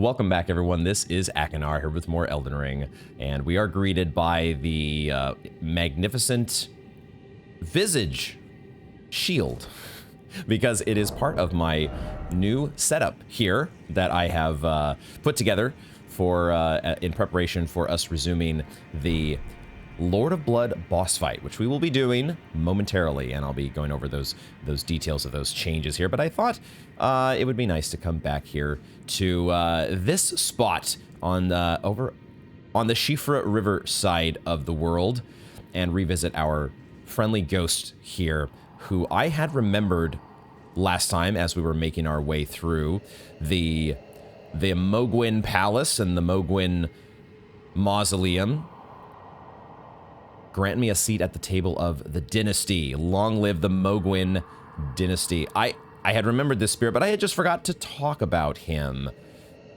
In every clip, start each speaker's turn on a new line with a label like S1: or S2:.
S1: Welcome back, everyone. This is Akinar here with more Elden Ring, and we are greeted by the magnificent Visage Shield, because it is part of my new setup here that I have put together for in preparation for us resuming the Lord of Blood boss fight, which we will be doing momentarily, and I'll be going over those details of those changes here. But I thought it would be nice to come back here to this spot on over on the Shifra River side of the world and revisit our friendly ghost here, who I had remembered last time as we were making our way through the Mohg Palace and the Mohg Mausoleum. Grant me a seat at the table of the dynasty. Long live the Mohg dynasty. I had remembered this spirit, but I had just forgot to talk about him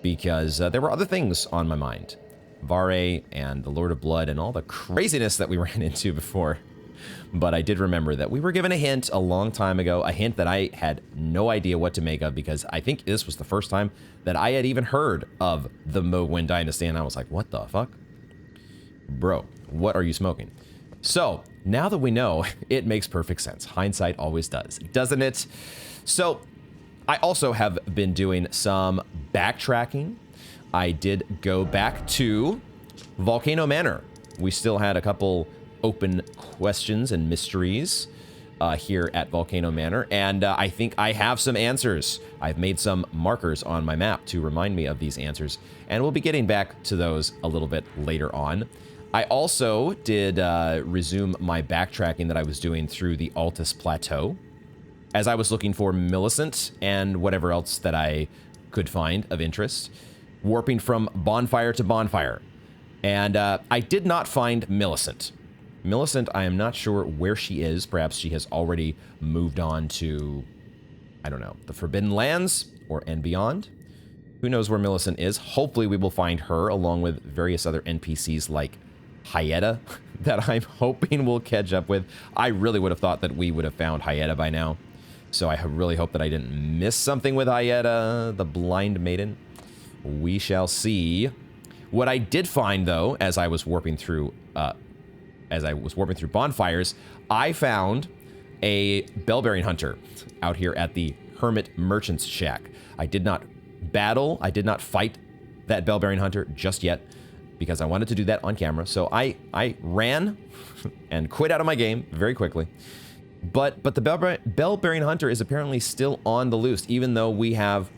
S1: because there were other things on my mind. Vare and the Lord of Blood and all the craziness that we ran into before. But I did remember that we were given a hint a long time ago, a hint that I had no idea what to make of, because I think this was the first time that I had even heard of the Mohg dynasty, and I was like, what the fuck? Bro, what are you smoking? So, now that we know, it makes perfect sense. Hindsight always does, doesn't it? So, I also have been doing some backtracking. I did go back to Volcano Manor. We still had a couple open questions and mysteries here at Volcano Manor, and I think I have some answers. I've made some markers on my map to remind me of these answers, and we'll be getting back to those a little bit later on. I also did resume my backtracking that I was doing through the Altus Plateau, as I was looking for Millicent and whatever else that I could find of interest, warping from bonfire to bonfire. And I did not find Millicent. Millicent, I am not sure where she is. Perhaps she has already moved on to, I don't know, the Forbidden Lands or and beyond. Who knows where Millicent is? Hopefully we will find her along with various other NPCs like Hyetta that I'm hoping we'll catch up with. I really would have thought that we would have found Hyetta by now. So I really hope that I didn't miss something with Hyetta, the Blind Maiden. We shall see. What I did find, though, as I was warping through bonfires, I found a bell-bearing hunter out here at the Hermit Merchant's Shack. I did not fight that bell-bearing hunter just yet, because I wanted to do that on camera. So I ran and quit out of my game very quickly. But the bell-bearing hunter is apparently still on the loose, even though we have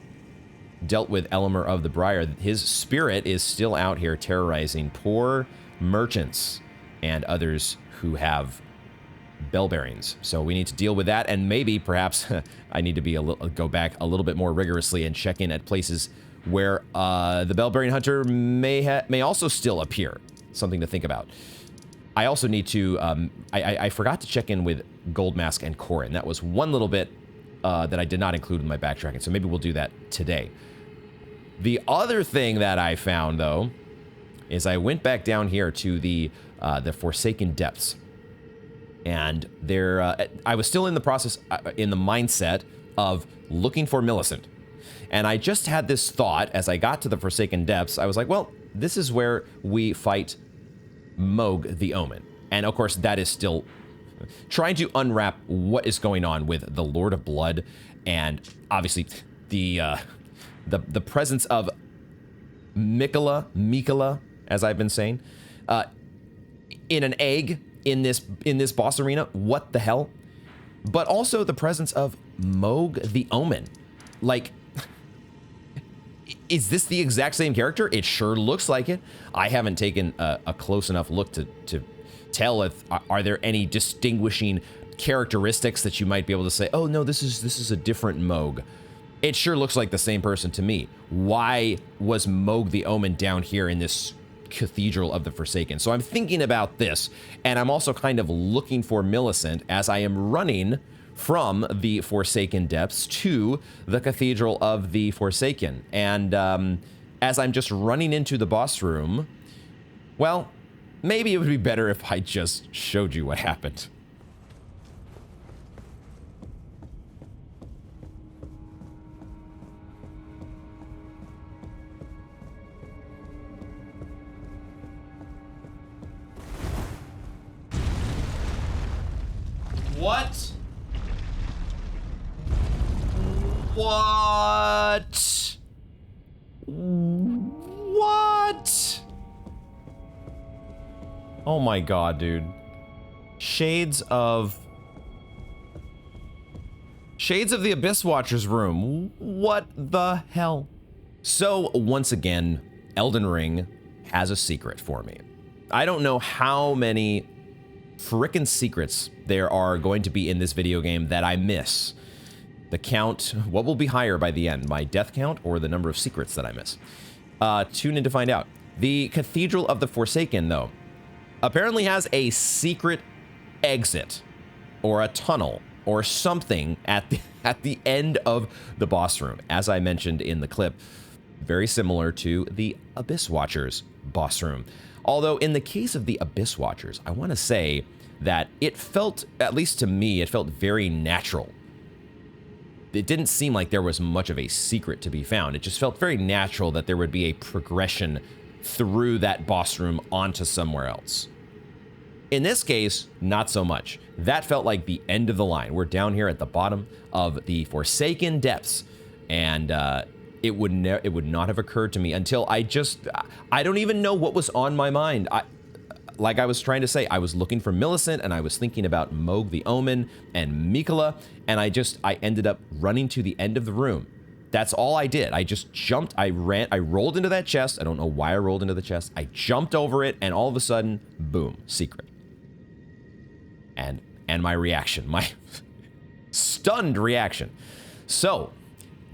S1: dealt with Elimer of the Briar. His spirit is still out here terrorizing poor merchants and others who have bell bearings. So we need to deal with that, and maybe perhaps I need to go back a little bit more rigorously and check in at places where the bell-bearing hunter may also still appear. Something to think about. I also need to, I forgot to check in with Goldmask and Corin. That was one little bit that I did not include in my backtracking, so maybe we'll do that today. The other thing that I found, though, is I went back down here to the Forsaken Depths. And I was still in the process, in the mindset of looking for Millicent. And I just had this thought as I got to the Forsaken Depths. I was like, well, this is where we fight Mohg the Omen. And of course, that is still trying to unwrap what is going on with the Lord of Blood, and obviously the presence of Mikola, as I've been saying, in an egg in this boss arena. What the hell? But also the presence of Mohg the Omen. Like, is this the exact same character? It sure looks like it. I haven't taken a close enough look to tell if are there any distinguishing characteristics that you might be able to say, oh no, this is a different Mohg. It sure looks like the same person to me. Why was Mohg the Omen down here in this Cathedral of the Forsaken? So I'm thinking about this, and I'm also kind of looking for Millicent as I am running from the Forsaken Depths to the Cathedral of the Forsaken. And as I'm just running into the boss room, well, maybe it would be better if I just showed you what happened. What? What? Oh my god, dude. Shades of the Abyss Watcher's room. What the hell? So, once again, Elden Ring has a secret for me. I don't know how many frickin' secrets there are going to be in this video game that I miss. The count, what will be higher by the end? My death count or the number of secrets that I miss? Tune in to find out. The Cathedral of the Forsaken, though, apparently has a secret exit or a tunnel or something at the end of the boss room. As I mentioned in the clip, very similar to the Abyss Watcher's boss room. Although in the case of the Abyss Watchers, I want to say that it felt, at least to me, it felt very natural. It didn't seem like there was much of a secret to be found. It just felt very natural that there would be a progression through that boss room onto somewhere else. In this case, not so much. That felt like the end of the line. We're down here at the bottom of the Forsaken Depths, and it would not have occurred to me until I don't even know what was on my mind. Like I was trying to say, I was looking for Millicent, and I was thinking about Mohg the Omen and Mikola, and I ended up running to the end of the room. That's all I did. I just jumped, I rolled into that chest. I don't know why I rolled into the chest. I jumped over it, and all of a sudden, boom, secret. And my reaction, my stunned reaction. So,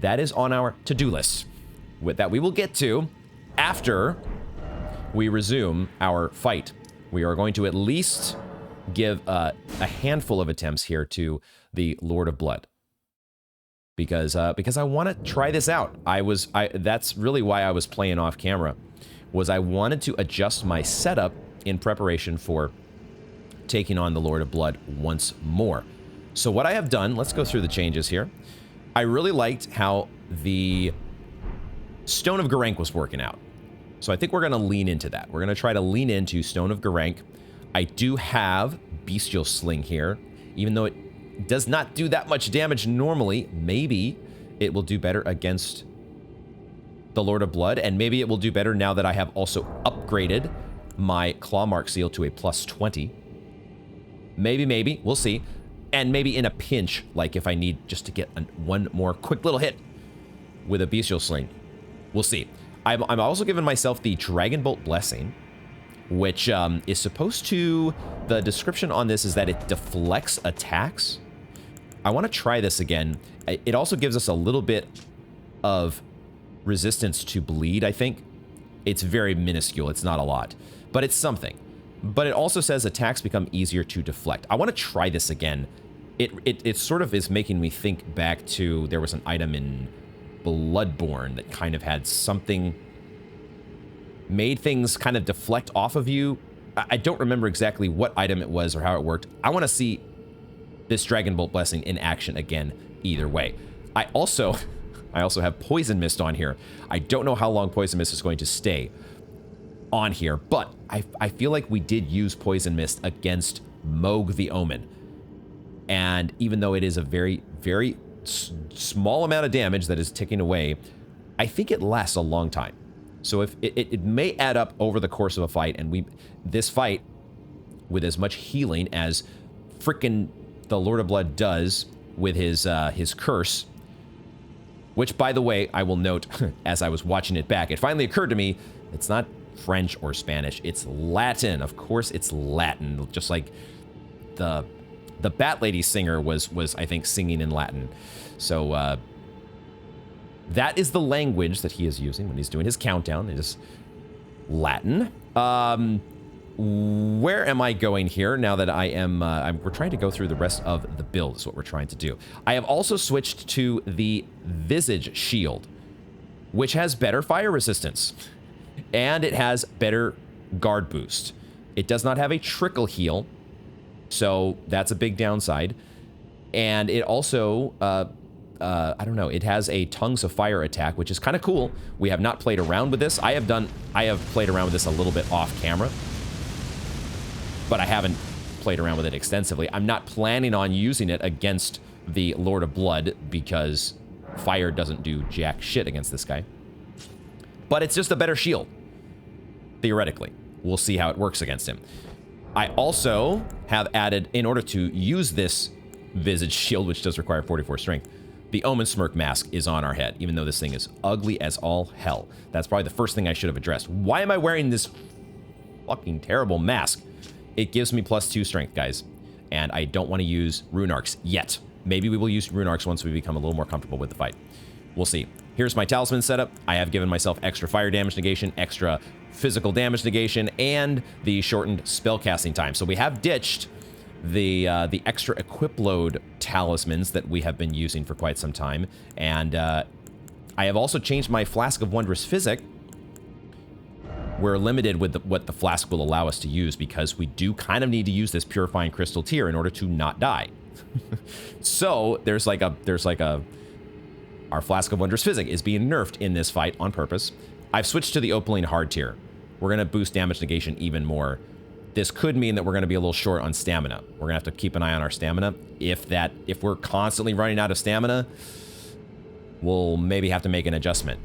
S1: that is on our to-do list that we will get to after we resume our fight. We are going to at least give a handful of attempts here to the Lord of Blood. Because I want to try this out. That's really why I was playing off camera, was I wanted to adjust my setup in preparation for taking on the Lord of Blood once more. So what I have done, let's go through the changes here. I really liked how the Stone of Garank was working out. So I think we're going to lean into that. We're going to try to lean into Stone of Garank. I do have Bestial Sling here, even though it does not do that much damage normally. Maybe it will do better against the Lord of Blood, and maybe it will do better now that I have also upgraded my Claw Mark Seal to a +20. Maybe, we'll see. And maybe in a pinch, like if I need just to get one more quick little hit with a Bestial Sling. We'll see. I'm also giving myself the Dragon Bolt Blessing, which is supposed to... The description on this is that it deflects attacks. I want to try this again. It also gives us a little bit of resistance to bleed, I think. It's very minuscule. It's not a lot, but it's something. But it also says attacks become easier to deflect. I want to try this again. It sort of is making me think back to... There was an item in Bloodborne that kind of had something... made things kind of deflect off of you. I don't remember exactly what item it was or how it worked. I want to see this Dragon Bolt Blessing in action again either way. I also have Poison Mist on here. I don't know how long Poison Mist is going to stay on here, but I feel like we did use Poison Mist against Mohg the Omen. And even though it is a very, very small amount of damage that is ticking away, I think it lasts a long time. So if it may add up over the course of a fight, and this fight, with as much healing as frickin' the Lord of Blood does with his curse, which, by the way, I will note, as I was watching it back, it finally occurred to me, it's not French or Spanish, it's Latin. Of course it's Latin, just like the Bat Lady singer was I think, singing in Latin. So, that is the language that he is using when he's doing his countdown. It is Latin. Where am I going here now that I am... we're trying to go through the rest of the build is what we're trying to do. I have also switched to the Visage Shield, which has better fire resistance. And it has better guard boost. It does not have a trickle heal, so that's a big downside. And it also... I don't know, it has a Tongues of Fire attack, which is kind of cool. We have not played around with this. I have played around with this a little bit off camera, but I haven't played around with it extensively. I'm not planning on using it against the Lord of Blood because fire doesn't do jack shit against this guy. But it's just a better shield, theoretically. We'll see how it works against him. I also have added, in order to use this Visage shield, which does require 44 strength, the Omen Smirk mask is on our head, even though this thing is ugly as all hell. That's probably the first thing I should have addressed. Why am I wearing this fucking terrible mask? It gives me +2 strength, guys. And I don't want to use Rune Arcs yet. Maybe we will use Rune Arcs once we become a little more comfortable with the fight. We'll see. Here's my talisman setup. I have given myself extra fire damage negation, extra physical damage negation, and the shortened spellcasting time. So we have ditched the extra equip load talismans that we have been using for quite some time. And I have also changed my Flask of Wondrous Physic. We're limited with what the flask will allow us to use because we do kind of need to use this purifying crystal tier in order to not die. So there's like a our Flask of Wondrous Physic is being nerfed in this fight on purpose. I've switched to the Opaline hard tier. We're gonna boost damage negation even more. This could mean that we're going to be a little short on stamina. We're going to have to keep an eye on our stamina. If we're constantly running out of stamina, we'll maybe have to make an adjustment.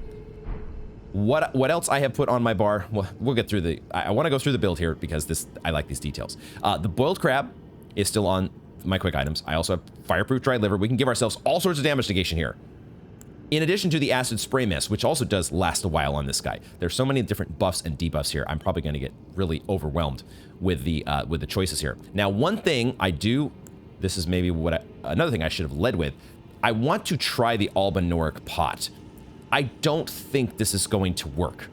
S1: What else I have put on my bar? Well, we'll get through I want to go through the build here because I like these details. The boiled crab is still on my quick items. I also have fireproof dried liver. We can give ourselves all sorts of damage negation here. In addition to the acid spray mist, which also does last a while on this guy. There's so many different buffs and debuffs here. I'm probably going to get really overwhelmed with the choices here. Now, one thing I do, this is maybe another thing I should have led with. I want to try the Albanoric pot. I don't think this is going to work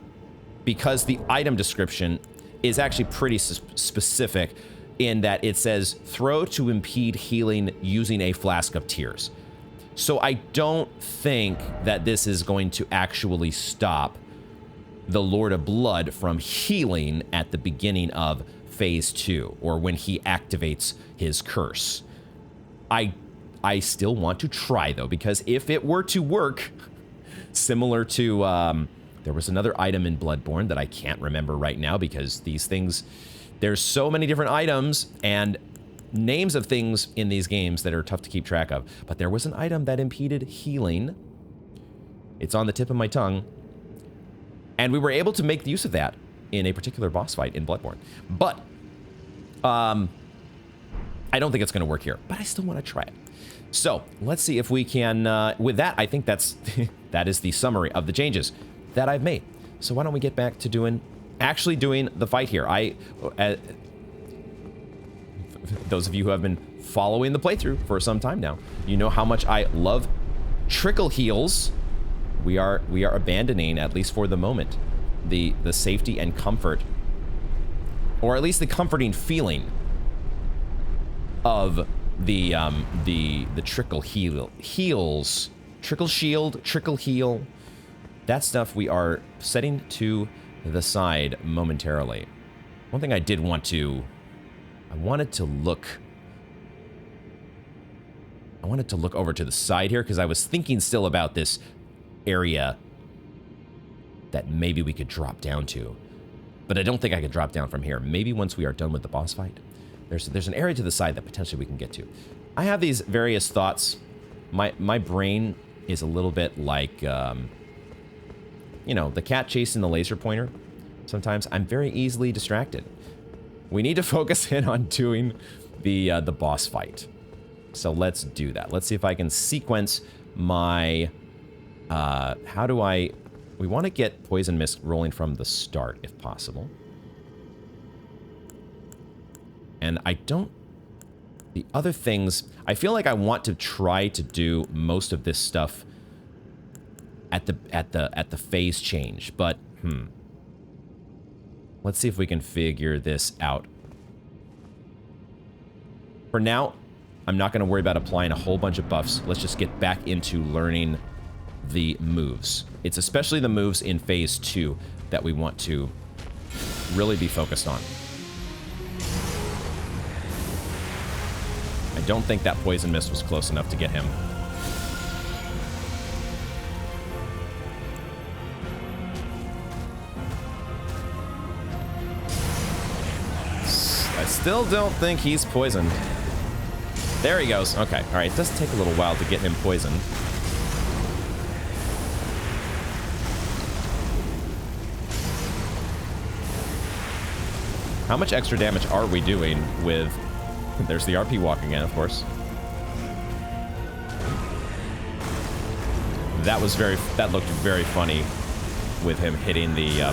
S1: because the item description is actually pretty specific in that it says throw to impede healing using a flask of tears. So I don't think that this is going to actually stop the Lord of Blood from healing at the beginning of phase 2 or when he activates his curse. I still want to try though, because if it were to work similar to there was another item in Bloodborne that I can't remember right now because these things, there's so many different items and names of things in these games that are tough to keep track of. But there was an item that impeded healing. It's on the tip of my tongue. And we were able to make use of that in a particular boss fight in Bloodborne. But I don't think it's going to work here, but I still want to try it. So let's see if we can, with that, I think that is the summary of the changes that I've made. So why don't we get back to actually doing the fight here. Those of you who have been following the playthrough for some time now, you know how much I love trickle heals. We are abandoning, at least for the moment, the safety and comfort, or at least the comforting feeling of the trickle heals, trickle shield, trickle heal. That stuff we are setting to the side momentarily. One thing I did want to, I wanted to look over to the side here because I was thinking still about this area that maybe we could drop down to, but I don't think I could drop down from here. Maybe once we are done with the boss fight, there's an area to the side that potentially we can get to. I have these various thoughts. My brain is a little bit like, you know, the cat chasing the laser pointer. Sometimes I'm very easily distracted. We need to focus in on doing the boss fight. So let's do that. Let's see if I can sequence my, we want to get Poison Mist rolling from the start if possible. And the other things, I feel like I want to try to do most of this stuff at the phase change, but let's see if we can figure this out. For now, I'm not going to worry about applying a whole bunch of buffs. Let's just get back into learning the moves. It's especially the moves in phase 2 that we want to really be focused on. I don't think that Poison Mist was close enough to get him. I still don't think he's poisoned. There he goes. Okay, all right. It does take a little while to get him poisoned. How much extra damage are we doing with... There's the RP walk again, of course. That looked very funny with him hitting the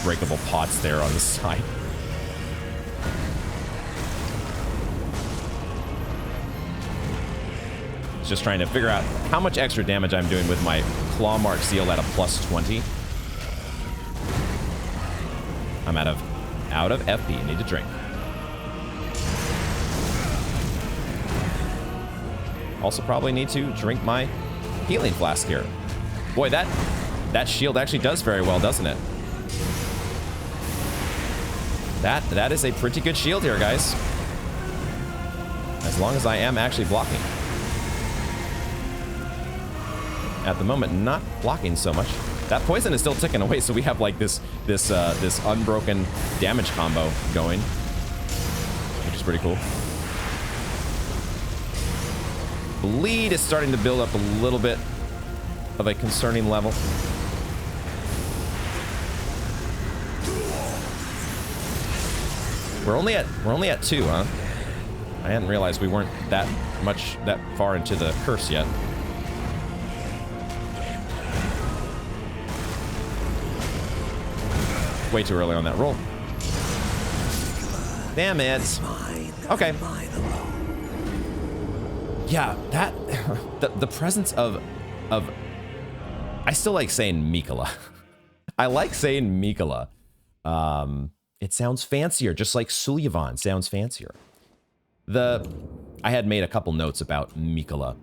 S1: breakable pots there on the side. Just trying to figure out how much extra damage I'm doing with my claw mark seal at a plus 20. I'm out of FP. Need to drink. Also probably need to drink my healing flask here. Boy, that shield actually does very well, doesn't it? That is a pretty good shield here, guys. As long as I am actually blocking. At the moment, not blocking so much. That poison is still ticking away, so we have like this unbroken damage combo going, which is pretty cool. Bleed is starting to build up a little bit of a concerning level. We're only at 2, huh? I hadn't realized we weren't that far into the curse yet. Way too early on that roll. Damn it. Okay. Yeah, that the presence of I still like saying Mikola. I like saying Mikola. It sounds fancier, just like Sullivan sounds fancier. I had made a couple notes about Mikola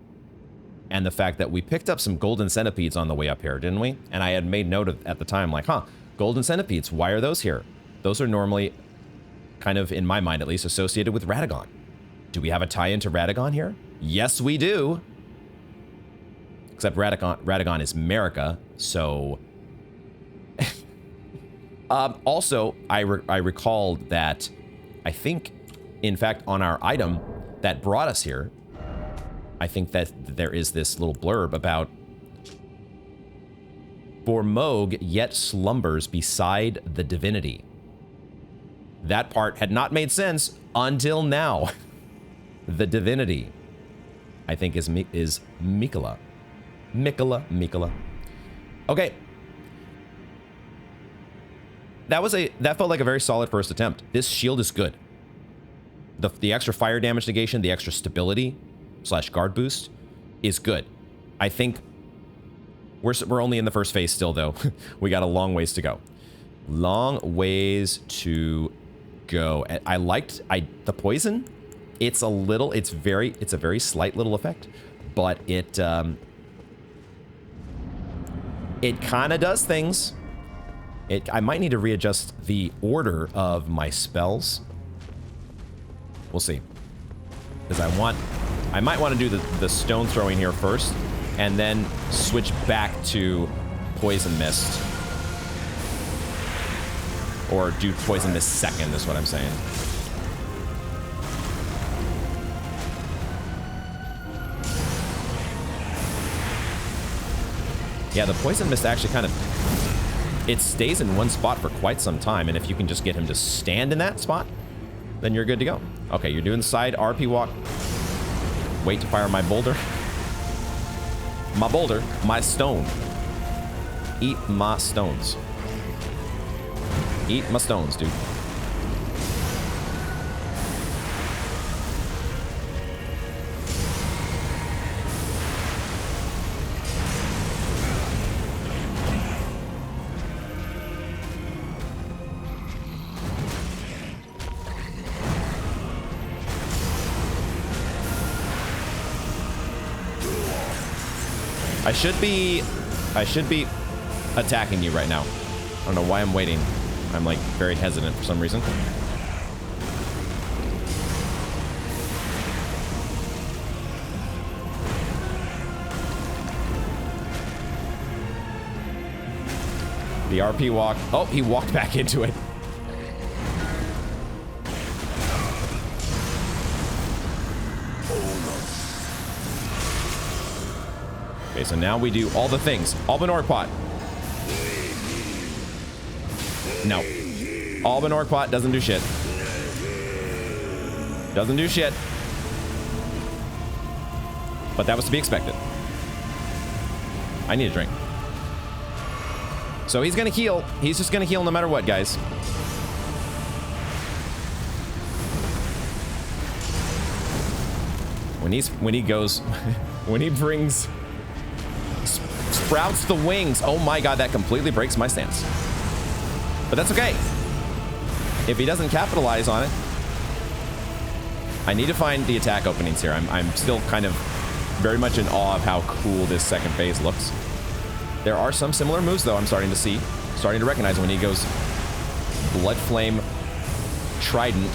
S1: and the fact that we picked up some golden centipedes on the way up here, didn't we? And I had made note of at the time, like, huh, golden centipedes, why are those here? Those are normally, kind of in my mind at least, associated with Radagon. Do we have a tie-in to Radagon here? Yes, we do. Except Radagon is America, so... also, I recalled that, I think, in fact, on our item that brought us here, I think that there is this little blurb about... For Mohg yet slumbers beside the divinity. That part had not made sense until now. The divinity, I think, is Mikola. Mikola. Okay. That felt like a very solid first attempt. This shield is good. The extra fire damage negation, the extra stability / guard boost is good. I think we're only in the first phase still, though. We got a long ways to go. Long ways to go. I liked the poison. It's a very slight little effect, but it kind of does things. I might need to readjust the order of my spells. We'll see. Because I might want to do the stone throwing here first, and then switch back to poison mist. Or do poison mist second, is what I'm saying. Yeah, the poison mist actually kind of... It stays in one spot for quite some time, and if you can just get him to stand in that spot, then you're good to go. Okay, you're doing side RP walk. Wait to fire my boulder. My boulder, my stone. Eat my stones. Eat my stones, dude. I should be attacking you right now. I don't know why I'm waiting. I'm like very hesitant for some reason. The RP walk. Oh, he walked back into it. Okay, so now we do all the things. Alban Orkpot. No. Alban Orkpot doesn't do shit. Doesn't do shit. But that was to be expected. I need a drink. So he's gonna heal. He's just gonna heal no matter what, guys. When he goes, when he brings, sprouts the wings. Oh my god, that completely breaks my stance. But that's okay. If he doesn't capitalize on it, I need to find the attack openings here. I'm still kind of very much in awe of how cool this second phase looks. There are some similar moves, though, I'm starting to recognize when he goes Blood Flame Trident.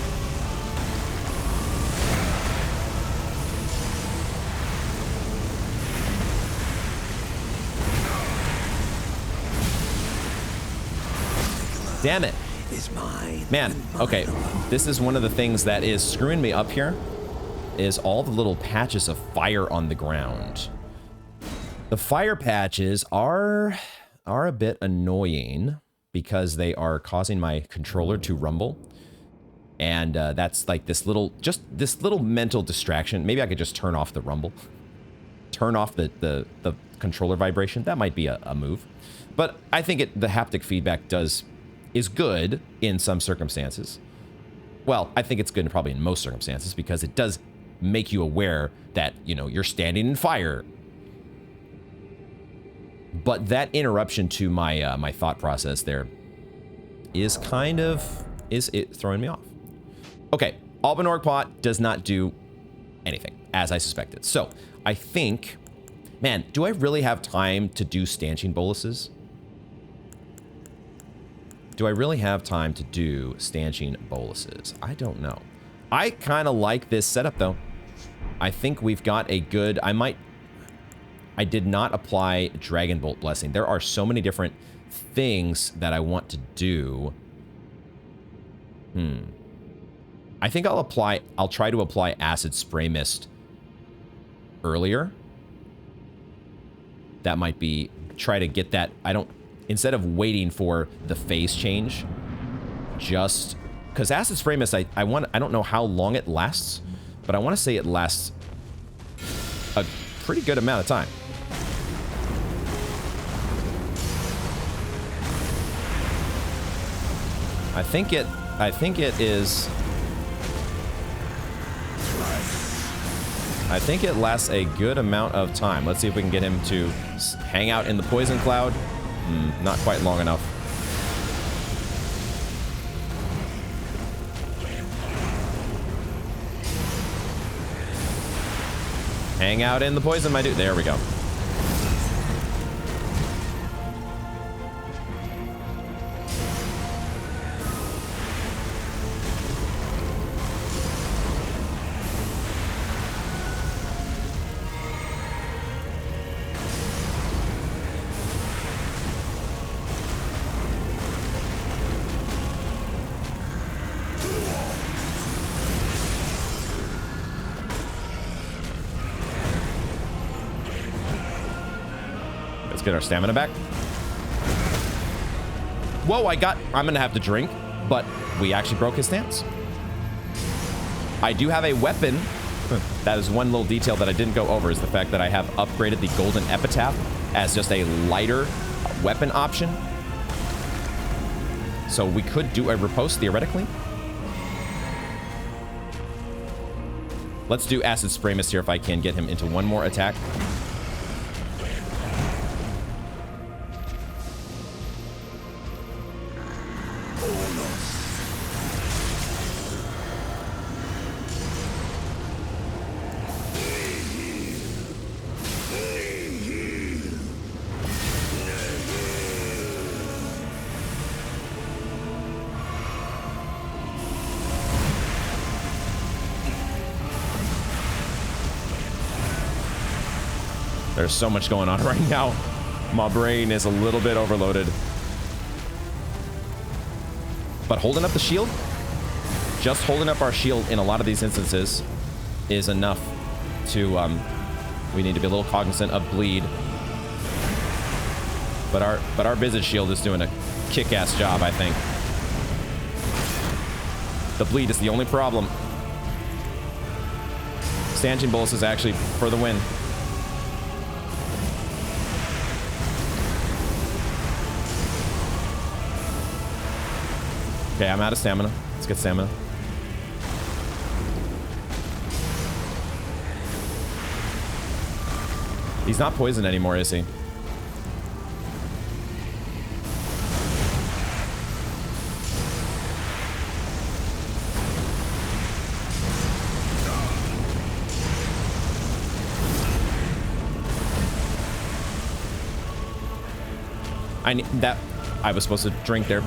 S1: Damn it. Man, okay. This is one of the things that is screwing me up here, is all the little patches of fire on the ground. The fire patches are a bit annoying because they are causing my controller to rumble. And that's like this little mental distraction. Maybe I could just turn off the rumble. Turn off the controller vibration. That might be a move. But I think the haptic feedback is good in some circumstances. Well, I think it's good probably in most circumstances because it does make you aware that, you know, you're standing in fire. But that interruption to my my thought process there is it throwing me off. Okay, Alban Pot does not do anything, as I suspected. So, I think, man, do I really have time to do stanching boluses? Do I really have time to do stanching boluses? I don't know. I kind of like this setup, though. I think we've got a good... I did not apply Dragon Bolt Blessing. There are so many different things that I want to do. I think I'll try to apply Acid Spray Mist earlier. That might be... Try to get that... Instead of waiting for the phase change, just... Because Acid Spray Mist, I don't know how long it lasts, but I want to say it lasts a pretty good amount of time. I think it is... I think it lasts a good amount of time. Let's see if we can get him to hang out in the poison cloud. Not quite long enough. Hang out in the poison, my dude. There we go. Get our stamina back. Whoa, I'm gonna have to drink, but we actually broke his stance. I do have a weapon. That is one little detail that I didn't go over, is the fact that I have upgraded the Golden Epitaph as just a lighter weapon option. So we could do a riposte theoretically. Let's do Acid Spray Mist here if I can get him into one more attack. There's so much going on right now. My brain is a little bit overloaded. But holding up the shield, just holding up our shield in a lot of these instances is enough to, we need to be a little cognizant of bleed. But our Visage shield is doing a kick-ass job, I think. The bleed is the only problem. stanchion bolus is actually for the win. Okay, I'm out of stamina. Let's get stamina. He's not poisoned anymore, is he? I need that. I was supposed to drink there.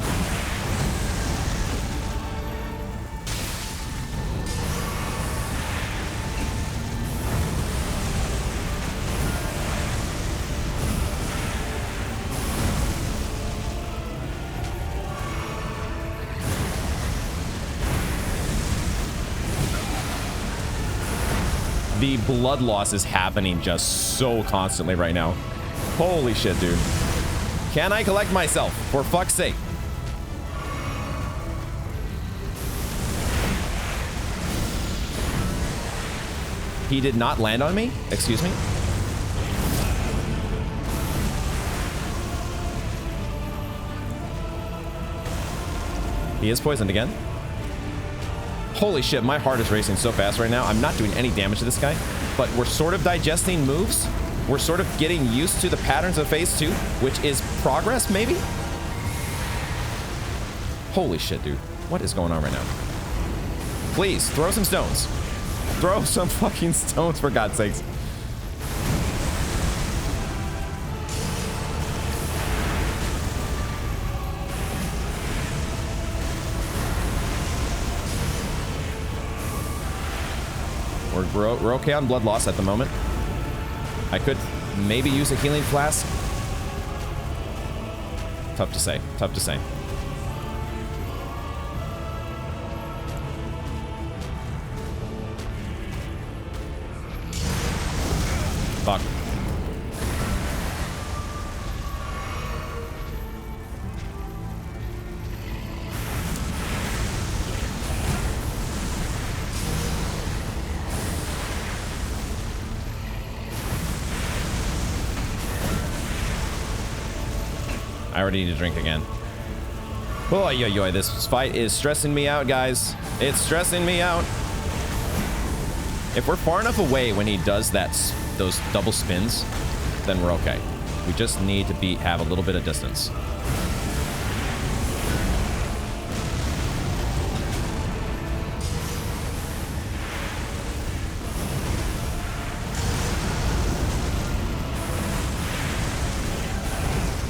S1: The blood loss is happening just so constantly right now. Holy shit, dude. Can I collect myself? For fuck's sake. He did not land on me? Excuse me? He is poisoned again. Holy shit, my heart is racing so fast right now. I'm not doing any damage to this guy, but we're sort of digesting moves. We're sort of getting used to the patterns of phase 2, which is progress, maybe? Holy shit, dude. What is going on right now? Please, throw some stones. Throw some fucking stones, for God's sakes. We're okay on blood loss at the moment. I could maybe use a healing flask. Tough to say. Tough to say. Fuck. I already need to drink again. Oh, yo, this fight is stressing me out, guys. It's stressing me out. If we're far enough away when he does those double spins, then we're okay. We just need to have a little bit of distance.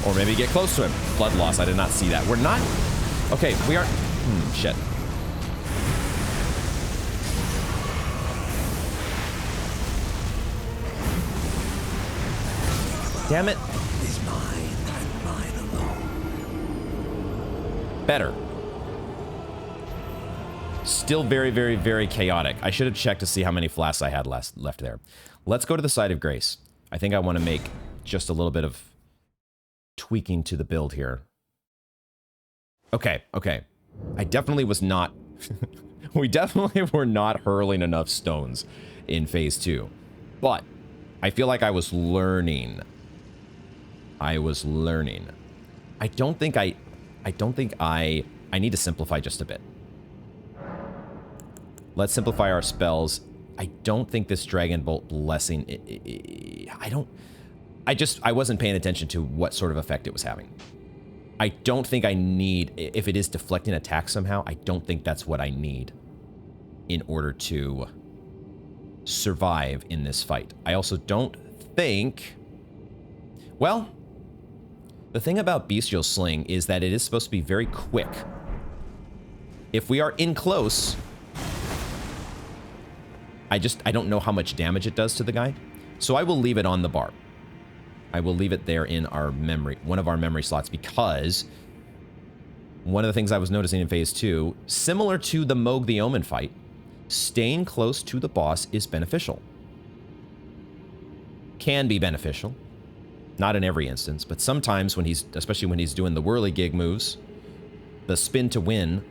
S1: Or maybe get close to him. Blood loss. I did not see that. We're not... Okay, we are... shit. Damn it.
S2: Is mine and mine alone.
S1: Better. Still very, very, very chaotic. I should have checked to see how many flasks I had left there. Let's go to the site of grace. I think I want to make just a little bit of tweaking to the build here. Okay. I definitely was not... we definitely were not hurling enough stones in phase 2. But I feel like I was learning. I don't think I need to simplify just a bit. Let's simplify our spells. I don't think this Dragon Bolt Blessing... I wasn't paying attention to what sort of effect it was having. I don't think I need... If it is deflecting attacks somehow, I don't think that's what I need in order to survive in this fight. I also don't think... Well, the thing about Bestial Sling is that it is supposed to be very quick. If we are in close... I don't know how much damage it does to the guy. So I will leave it on the bar. I will leave it there in our memory, one of our memory slots, because one of the things I was noticing in phase 2, similar to the Mohg the Omen fight, staying close to the boss is beneficial. Can be beneficial. Not in every instance, but sometimes when especially when he's doing the whirligig moves, the spin to win.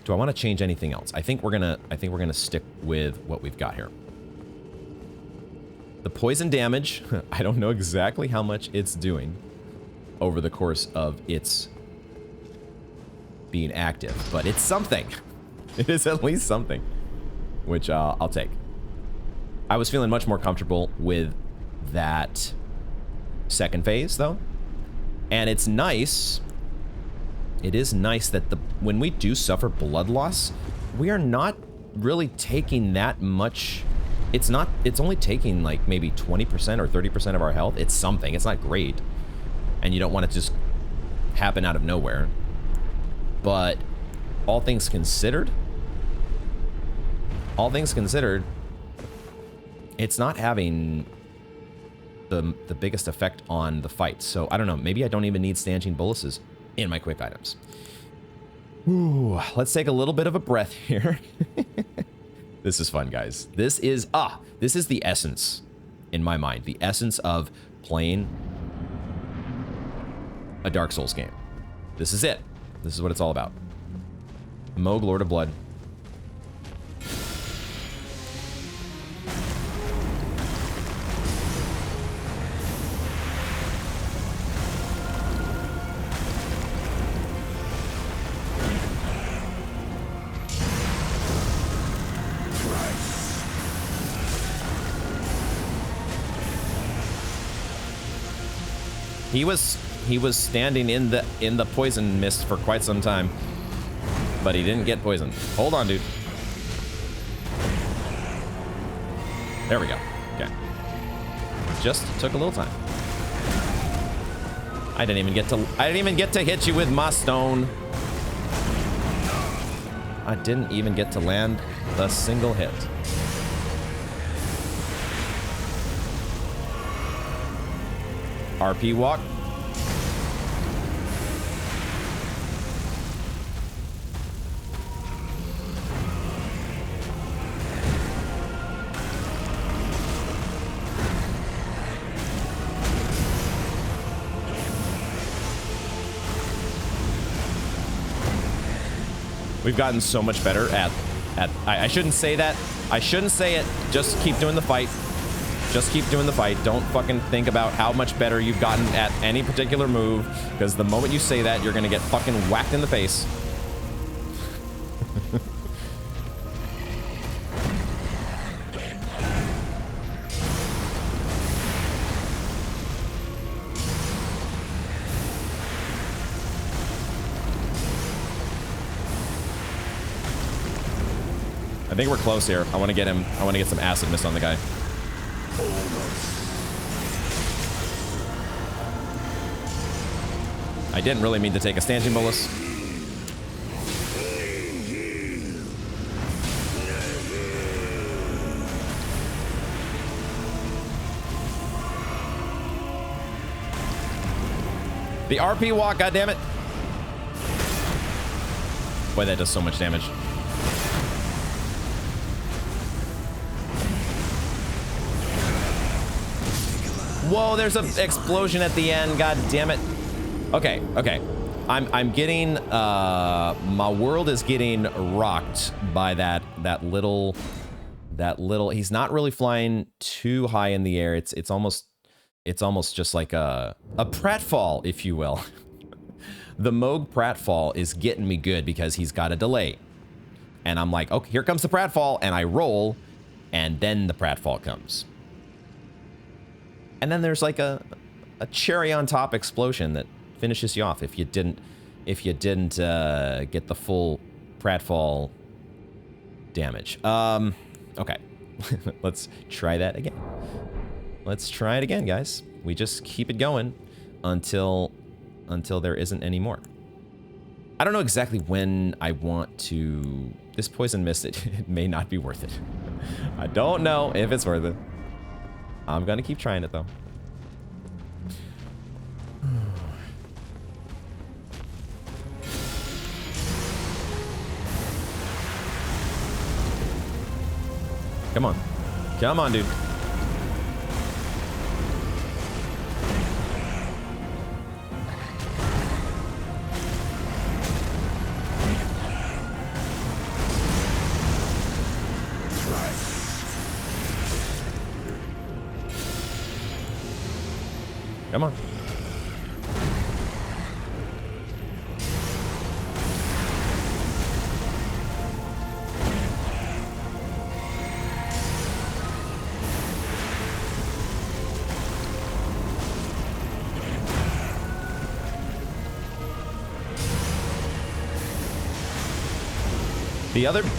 S1: Do I want to change anything else? I think we're gonna stick with what we've got here. The poison damage, I don't know exactly how much it's doing over the course of its being active, but it's something. It is at least something, which I'll take. I was feeling much more comfortable with that second phase, though. And it's nice. It is nice that when we do suffer blood loss, we are not really taking that much. It's only taking like maybe 20% or 30% of our health. It's something. It's not great. And you don't want it to just happen out of nowhere. But all things considered, it's not having the biggest effect on the fight. So I don't know. Maybe I don't even need stanching boluses in my quick items. Ooh, let's take a little bit of a breath here. This is fun, guys. This is the essence, in my mind, the essence of playing a Dark Souls game. This is it. This is what it's all about. Mohg, Lord of Blood. He was standing in the poison mist for quite some time, but he didn't get poisoned. Hold on, dude. There we go. Okay. Just took a little time. I didn't even get to hit you with my stone. I didn't even get to land the single hit. RP walk. We've gotten so much better at I shouldn't say that. I shouldn't say it. Just keep doing the fight. Just keep doing the fight. Don't fucking think about how much better you've gotten at any particular move, because the moment you say that, you're gonna get fucking whacked in the face. I think we're close here. I want to get him. I want to get some acid mist on the guy. I didn't really mean to take a stanchion bolus. The RP walk, goddammit. Boy, that does so much damage. Whoa, there's an explosion at the end. God damn it. Okay, okay. I'm getting my world is getting rocked by that little he's not really flying too high in the air. It's almost just like a pratfall, if you will. The Mohg pratfall is getting me good because he's got a delay. And I'm like, okay, here comes the pratfall, and I roll, and then the pratfall comes. And then there's like a cherry on top explosion that finishes you off if you didn't get the full pratfall damage. Okay. Let's try that again. Let's try it again, guys. We just keep it going until there isn't any more. I don't know exactly when I want to... This poison mist, it may not be worth it. I don't know if it's worth it. I'm gonna keep trying it, though. Come on. Come on, dude. Come on.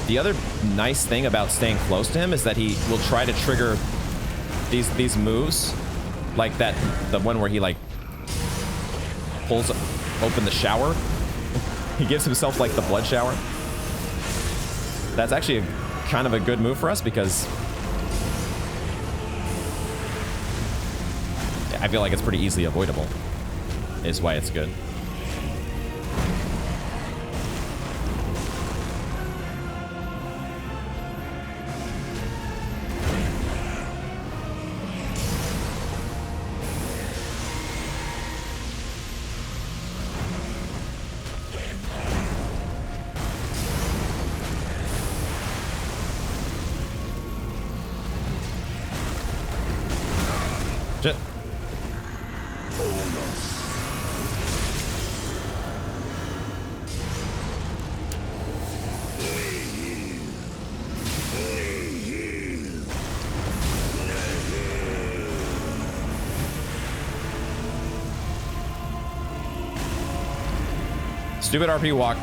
S1: The other nice thing about staying close to him is that he will try to trigger these moves, like the one where he like pulls open the shower. He gives himself like the blood shower. That's actually kind of a good move for us because I feel like it's pretty easily avoidable, is why it's good. Stupid RP walk.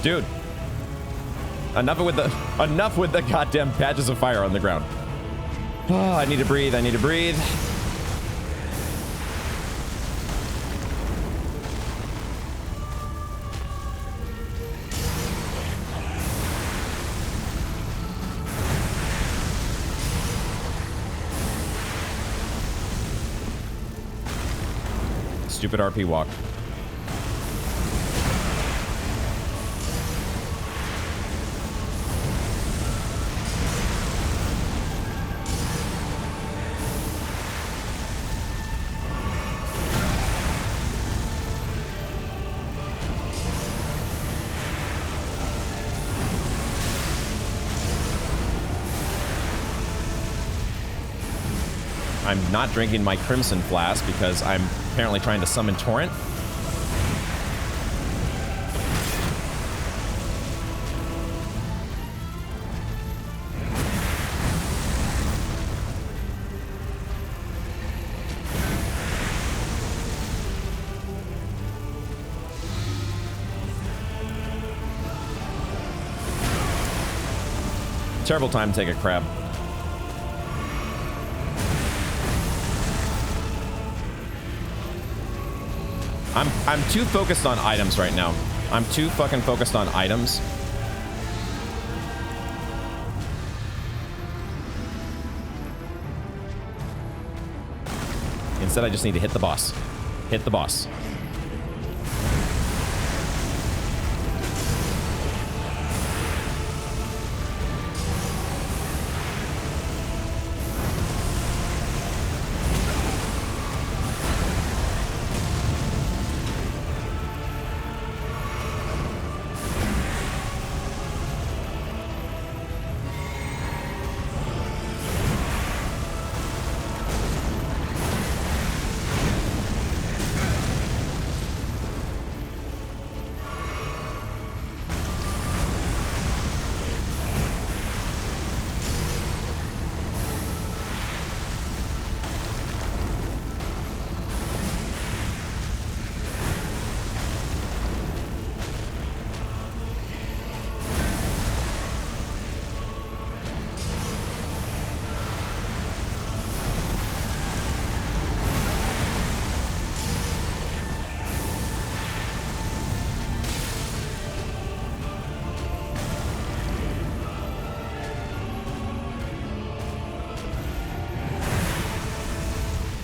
S1: Dude, enough with the goddamn patches of fire on the ground. Oh, I need to breathe. I need to breathe. Stupid RP walk. I'm not drinking my Crimson Flask because I'm apparently trying to summon Torrent. Terrible time to take a crab. I'm too focused on items right now. I'm too fucking focused on items. Instead, I just need to hit the boss. Hit the boss.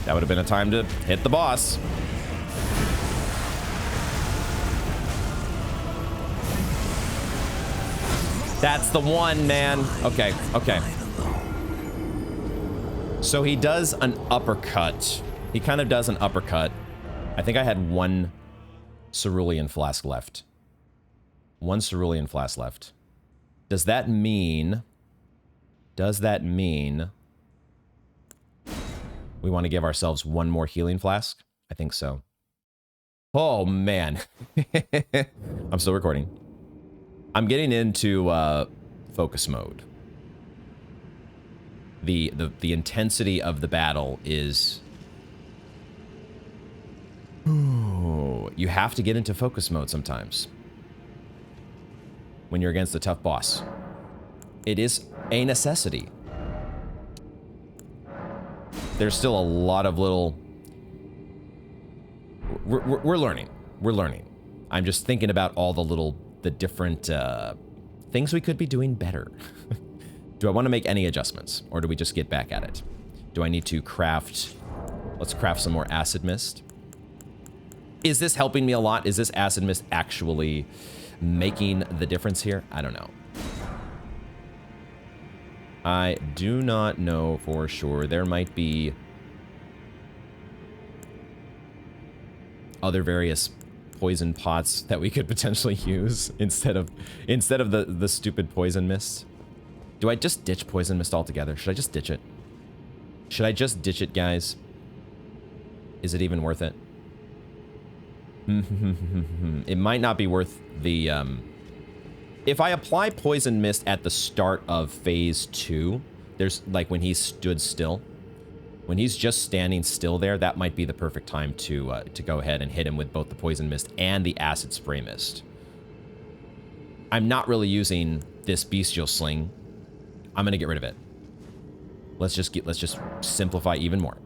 S1: That would have been a time to hit the boss. That's the one, man. Okay, okay. So he does an uppercut. He kind of does an uppercut. I think I had one cerulean flask left. One cerulean flask left. Does that mean we want to give ourselves one more healing flask? I think so. Oh, man. I'm still recording. I'm getting into focus mode. The intensity of the battle is... Ooh, you have to get into focus mode sometimes when you're against a tough boss. It is a necessity. There's still a lot of little... We're learning. We're learning. I'm just thinking about all the different things we could be doing better. Do I want to make any adjustments, or do we just get back at it? Do I need to craft... Let's craft some more acid mist. Is this helping me a lot? Is this acid mist actually making the difference here? I don't know. I do not know for sure. There might be other various poison pots that we could potentially use instead of the stupid poison mist. Do I just ditch poison mist altogether? Should I just ditch it? Should I just ditch it, guys? Is it even worth it? It might not be worth the... If I apply poison mist at the start of phase 2, there's like when he stood still. When he's just standing still there, that might be the perfect time to go ahead and hit him with both the poison mist and the acid spray mist. I'm not really using this bestial sling. I'm gonna get rid of it. Let's just simplify even more.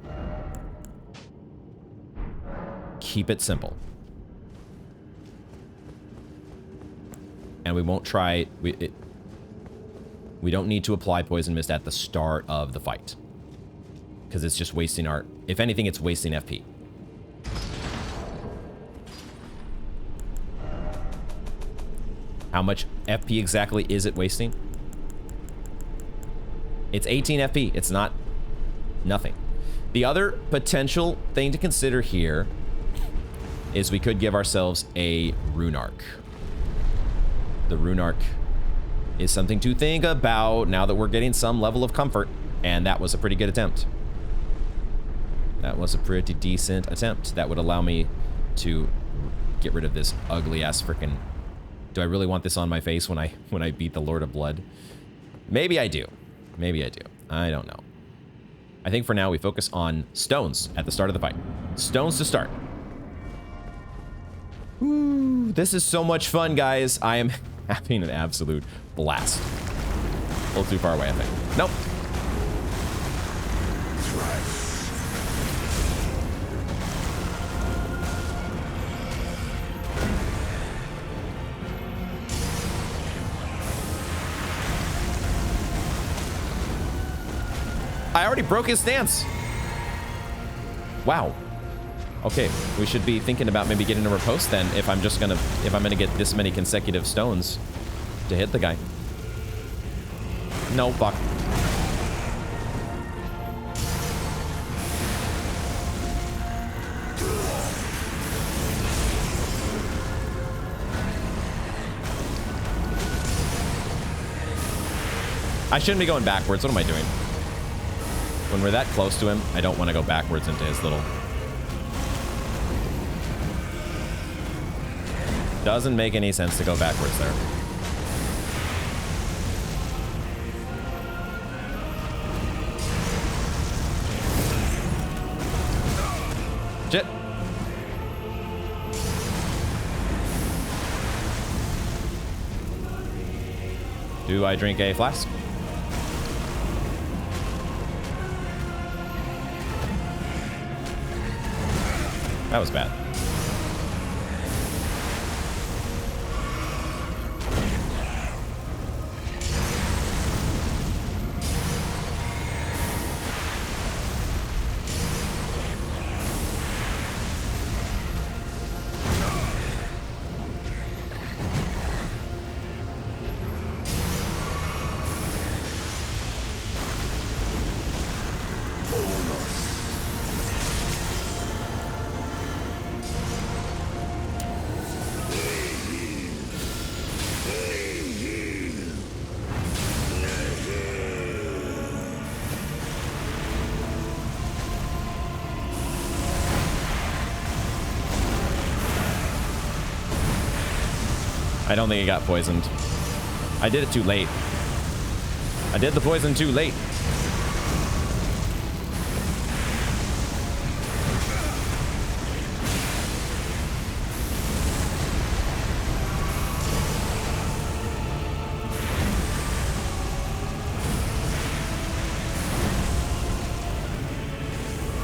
S1: Keep it simple. And we won't try... We don't need to apply poison mist at the start of the fight. Because it's just wasting our... If anything, it's wasting FP. How much FP exactly is it wasting? It's 18 FP. It's not... nothing. The other potential thing to consider here is we could give ourselves a rune arc. The rune arc is something to think about now that we're getting some level of comfort, and that was a pretty good attempt. That was a pretty decent attempt. That would allow me to get rid of this ugly ass frickin'... Do I really want this on my face when I beat the Lord of Blood? Maybe I do. Maybe I do. I don't know. I think for now we focus on stones at the start of the fight. Stones to start. Ooh, this is so much fun, guys. I am having an absolute blast. A little too far away, I think. Nope. I already broke his stance. Wow. Okay, we should be thinking about maybe getting a riposte then if I'm gonna get this many consecutive stones to hit the guy. No, fuck. I shouldn't be going backwards. What am I doing? When we're that close to him, I don't want to go backwards into his little... Doesn't make any sense to go backwards there. Shit. Do I drink a flask? That was bad. I don't think he got poisoned. I did it too late. I did the poison too late.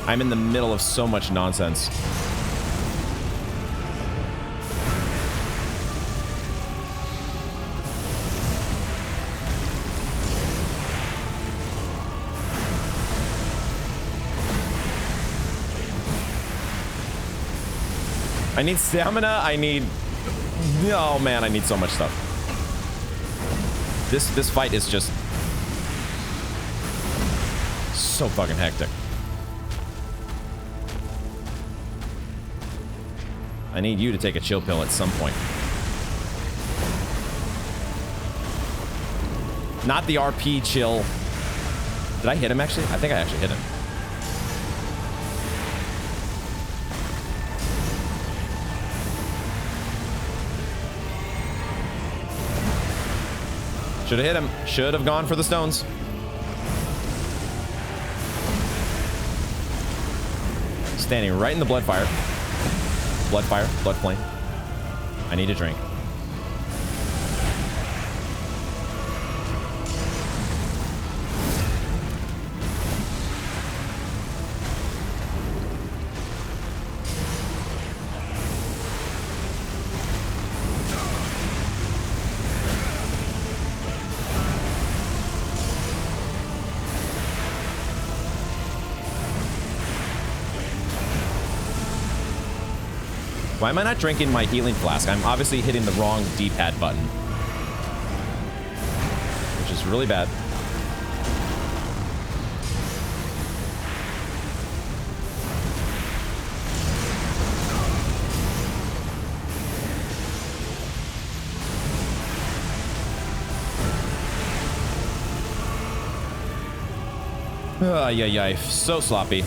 S1: I'm in the middle of so much nonsense. I need stamina. I need... Oh man, I need so much stuff. This fight is just so fucking hectic. I need you to take a chill pill at some point. Not the RP chill. Did I hit him actually? I think I actually hit him. Should have hit him. Should have gone for the stones. Standing right in the blood fire. Blood fire, blood flame. I need a drink. Why am I not drinking my healing flask? I'm obviously hitting the wrong D-pad button. Which is really bad. Yeah, so sloppy.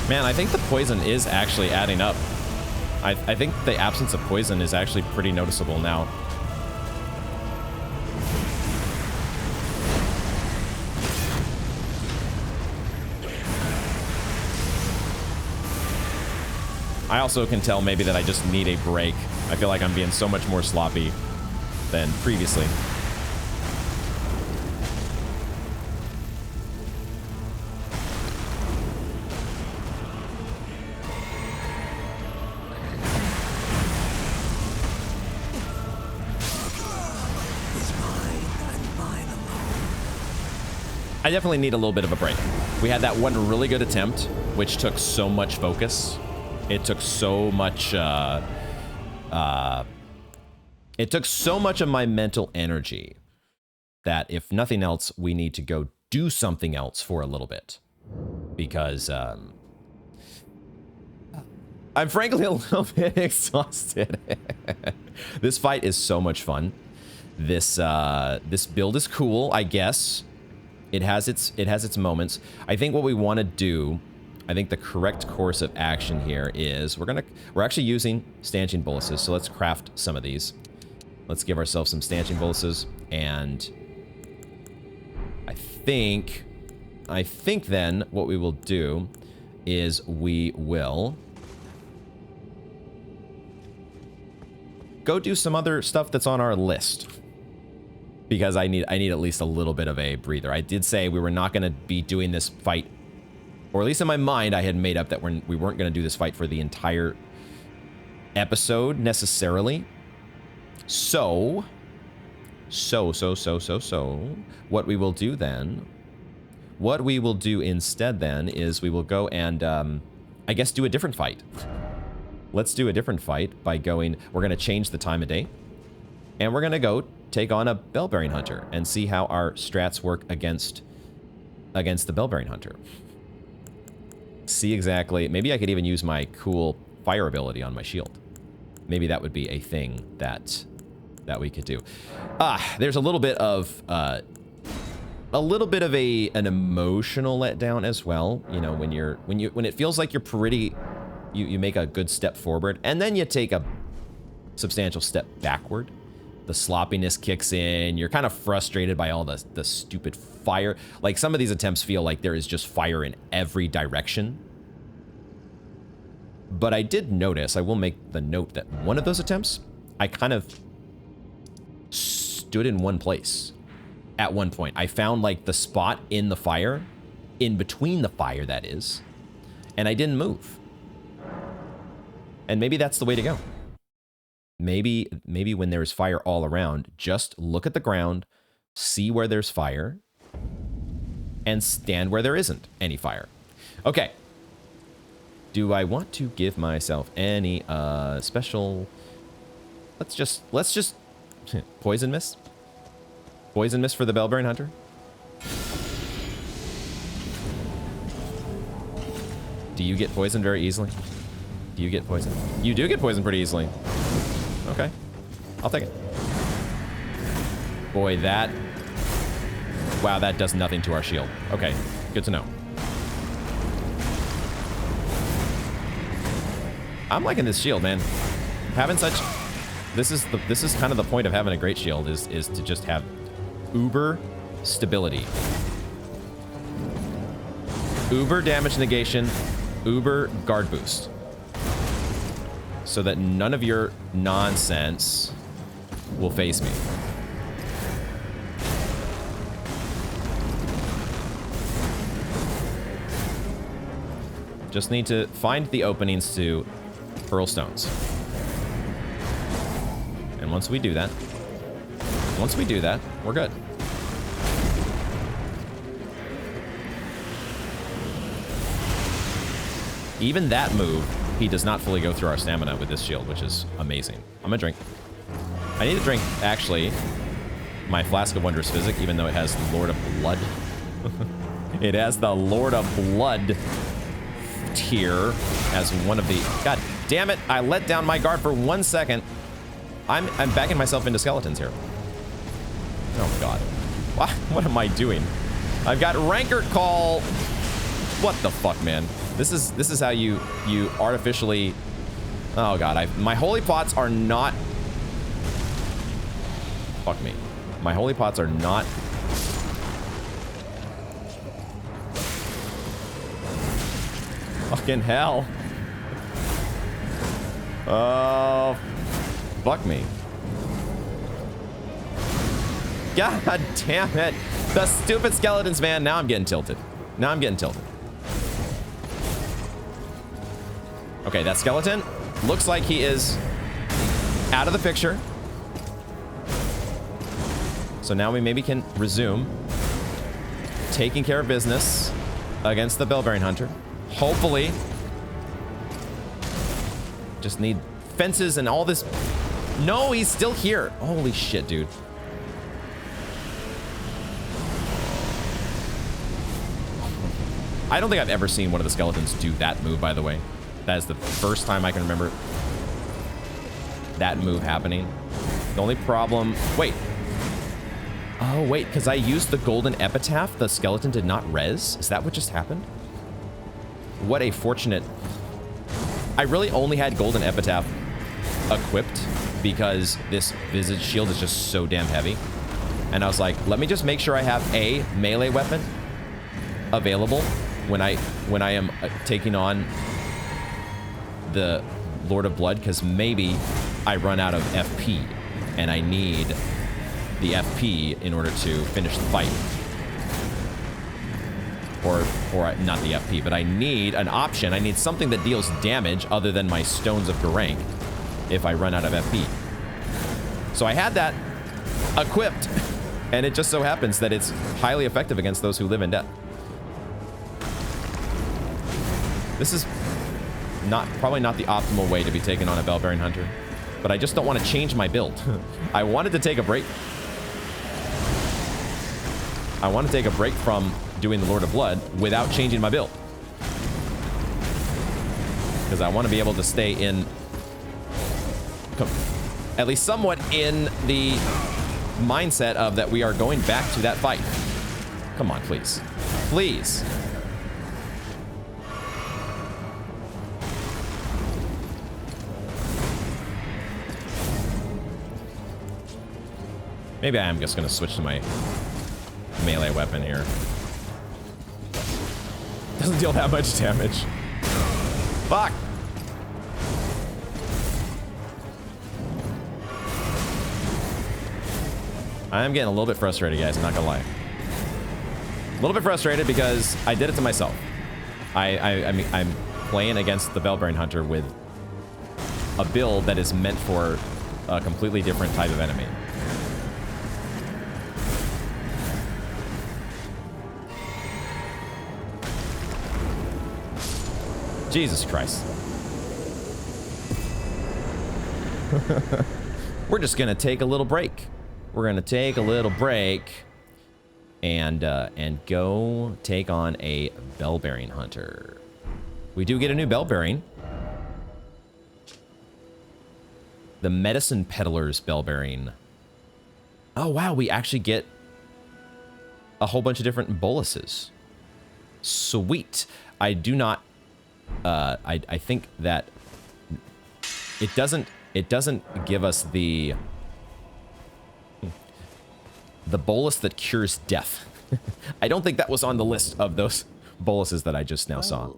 S1: Man, I think the poison is actually adding up. I think the absence of poison is actually pretty noticeable now. I also can tell maybe that I just need a break. I feel like I'm being so much more sloppy than previously. I definitely need a little bit of a break. We had that one really good attempt, which took so much focus. It took so much, it took so much of my mental energy that if nothing else, we need to go do something else for a little bit. Because, I'm frankly a little bit exhausted. This fight is so much fun. This build is cool, I guess. It has its moments. I think what we want to do, I think the correct course of action here is we're actually using stanchion boluses. So let's craft some of these. Let's give ourselves some stanchion boluses, and I think then what we will do is we will go do some other stuff that's on our list. Because I need at least a little bit of a breather. I did say we were not going to be doing this fight, or at least in my mind, I had made up that we weren't going to do this fight for the entire episode necessarily. So, what we will do then, what we will do instead then is we will go and, I guess, do a different fight. Let's do a different fight by going, we're going to change the time of day, and we're going to go take on a bell-bearing hunter and see how our strats work against the bell-bearing hunter. See exactly. Maybe I could even use my cool fire ability on my shield. Maybe that would be a thing that we could do. There's a little bit of a little bit of an emotional letdown as well. You know, when it feels like you're pretty, you make a good step forward and then you take a substantial step backward. The sloppiness kicks in. You're kind of frustrated by all the stupid fire. Like, some of these attempts feel like there is just fire in every direction. But I did notice, I will make the note that one of those attempts, I kind of stood in one place at one point. I found like the spot in the fire, in between the fire that is, and I didn't move. And maybe that's the way to go. Maybe when there's fire all around, just look at the ground, see where there's fire, and stand where there isn't any fire. Okay. Do I want to give myself any special... Let's just poison mist? Poison mist for the Bellbearing Hunter? Do you get poisoned very easily? Do you get poisoned? You do get poisoned pretty easily. Okay. I'll take it. Boy, that... Wow, that does nothing to our shield. Okay, good to know. I'm liking this shield, man. Having such... This is kind of the point of having a great shield, is to just have uber stability. Uber damage negation, uber guard boost. So that none of your nonsense will face me. Just need to find the openings to hurl stones. And once we do that, we're good. Even that move, he does not fully go through our stamina with this shield, which is amazing. I'm gonna drink. I need to drink, actually, my Flask of Wondrous Physic, even though it has the Lord of Blood. It has the Lord of Blood tier as one of the... God damn it, I let down my guard for 1 second. I'm backing myself into skeletons here. Oh, God. What am I doing? I've got Rancor Call. What the fuck, man? This is how you artificially... Oh, God. My holy pots are not... Fuck me. My holy pots are not... Fucking hell. Oh... Fuck me. God damn it. The stupid skeletons, man. Now I'm getting tilted. Okay, that skeleton looks like he is out of the picture. So now we maybe can resume taking care of business against the Bellbearing Hunter. Hopefully. Just need fences and all this... No, he's still here. Holy shit, dude. I don't think I've ever seen one of the skeletons do that move, by the way. That is the first time I can remember that move happening. The only problem... Wait. Oh, wait, because I used the golden epitaph, the skeleton did not res? Is that what just happened? What a fortunate... I really only had golden epitaph equipped because this visage shield is just so damn heavy. And I was like, let me just make sure I have a melee weapon available when I am taking on the Lord of Blood, because maybe I run out of FP and I need the FP in order to finish the fight. Or not the FP, but I need an option. I need something that deals damage other than my Stones of Geraint if I run out of FP. So I had that equipped, and it just so happens that it's highly effective against those who live in death. This is probably not the optimal way to be taken on a Bellbearing Hunter, but I just don't want to change my build. I wanted to take a break. I want to take a break from doing the Lord of Blood without changing my build, because I want to be able to stay in, at least somewhat in the mindset of that we are going back to that fight. Come on, please. Please. Maybe I am just going to switch to my melee weapon here. Doesn't deal that much damage. Fuck! I'm getting a little bit frustrated, guys. I'm not gonna lie. A little bit frustrated because I did it to myself. I mean, I'm playing against the Bellbearing Hunter with a build that is meant for a completely different type of enemy. Jesus Christ. We're just gonna take a little break. We're gonna take a little break and go take on a Bellbearing Hunter. We do get a new Bellbearing. The Medicine Peddler's Bellbearing. Oh wow, we actually get a whole bunch of different boluses. Sweet. I do not I think that it doesn't give us the bolus that cures death. I don't think that was on the list of those boluses that I just now saw.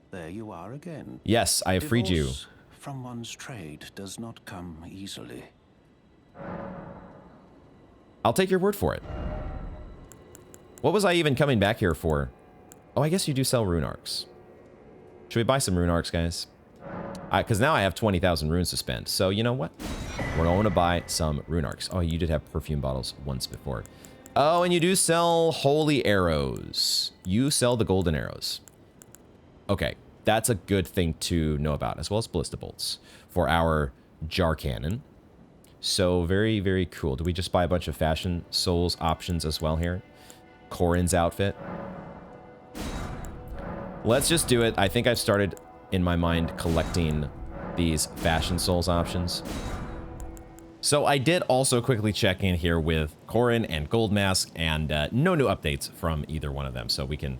S2: There you are again.
S1: Yes, I have freed you.
S2: Divorce from one's trade does not come easily.
S1: I'll take your word for it. What was I even coming back here for? Oh, I guess you do sell rune arcs. Should we buy some rune arcs, guys? Because now I have 20,000 runes to spend. So, you know what? We're going to buy some rune arcs. Oh, you did have perfume bottles once before. Oh, and you do sell holy arrows. You sell the golden arrows. Okay, that's a good thing to know about, as well as ballista bolts for our jar cannon. So, very, very cool. Do we just buy a bunch of fashion souls options as well here? Corin's outfit. Let's just do it. I think I've started, in my mind, collecting these fashion souls options. So I did also quickly check in here with Corin and Goldmask, and no new updates from either one of them. So we can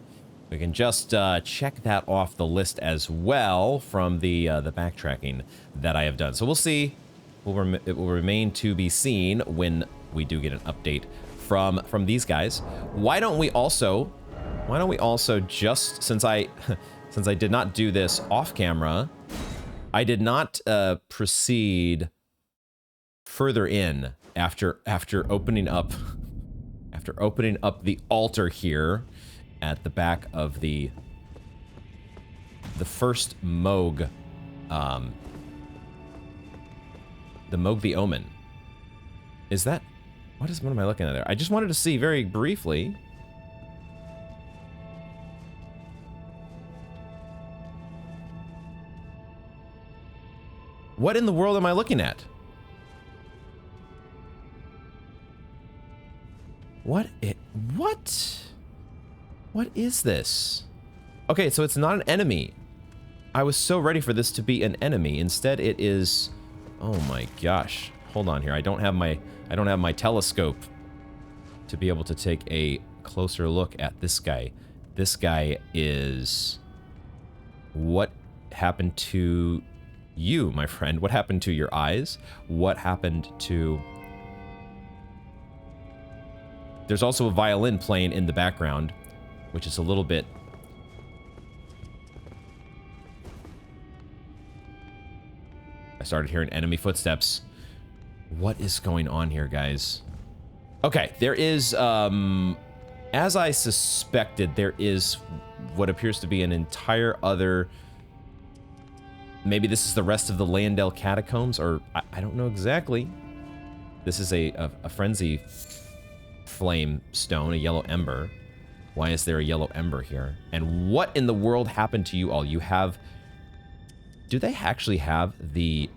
S1: just check that off the list as well from the backtracking that I have done. So we'll see. It will remain to be seen when we do get an update from these guys. Why don't we also just, since I did not do this off camera, I did not proceed further in after opening up the altar here at the back of the first Mohg, the Mohg the Omen. Is that, what am I looking at there? I just wanted to see very briefly. What in the world am I looking at? What is this? Okay, so it's not an enemy. I was so ready for this to be an enemy. Instead, it is. Oh my gosh! Hold on here. I don't have my telescope to be able to take a closer look at this guy. This guy is. What happened to you, my friend? What happened to your eyes? What happened to... There's also a violin playing in the background, which is a little bit... I started hearing enemy footsteps. What is going on here, guys? Okay, there is, as I suspected, there is what appears to be an entire other... Maybe this is the rest of the Landell catacombs, or I don't know exactly. This is a frenzy flame stone, a yellow ember. Why is there a yellow ember here? And what in the world happened to you all? You have... Do they actually have the...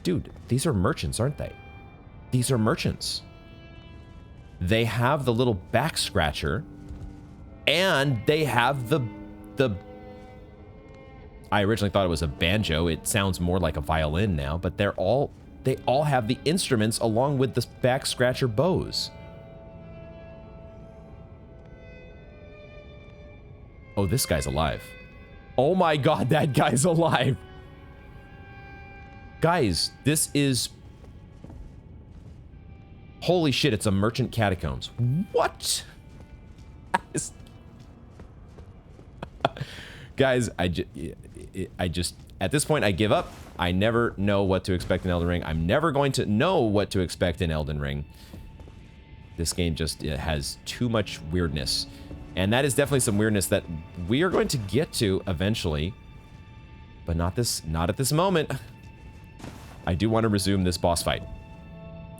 S1: Dude, these are merchants, aren't they? These are merchants. They have the little back scratcher, and they have the... I originally thought it was a banjo. It sounds more like a violin now, but they all have the instruments along with the back scratcher bows. Oh, this guy's alive. Oh my god, that guy's alive. Guys, this is... Holy shit, it's a merchant catacombs. What? Guys, I just... At this point, I give up. I never know what to expect in Elden Ring. I'm never going to know what to expect in Elden Ring. This game just has too much weirdness. And that is definitely some weirdness that we are going to get to eventually. But not at this moment. I do want to resume this boss fight.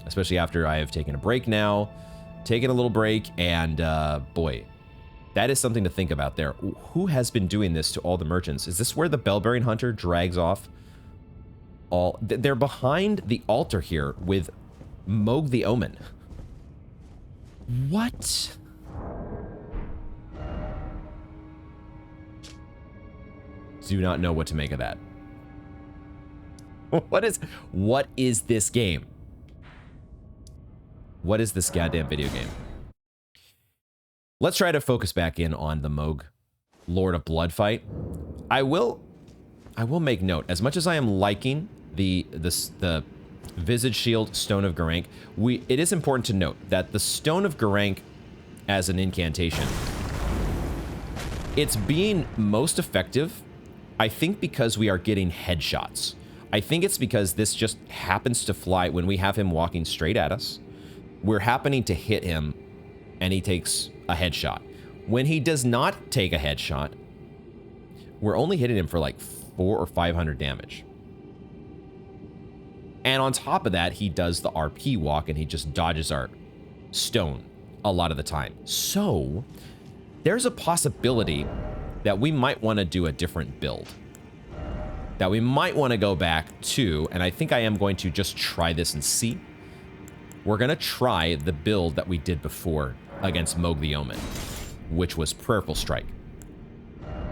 S1: Especially after I have taken a break now. Taken a little break, and boy. That is something to think about there. Who has been doing this to all the merchants? Is this where the Bell-bearing Hunter drags off all... They're behind the altar here with Mohg the Omen. What? Do not know what to make of that. What is this game? What is this goddamn video game? Let's try to focus back in on the Mohg Lord of Blood fight. I will make note, as much as I am liking the Visage Shield Stone of Garank, it is important to note that the Stone of Garank as an incantation, it's being most effective, I think, because we are getting headshots. I think it's because this just happens to fly when we have him walking straight at us. We're happening to hit him, and he takes a headshot. When he does not take a headshot, we're only hitting him for like 400 or 500 damage. And on top of that, he does the RP walk, and he just dodges our stone a lot of the time. So there's a possibility that we might want to do a different build. That we might want to go back to, and I think I am going to just try this and see. We're going to try the build that we did before against Mohg the Omen, which was Prayerful Strike.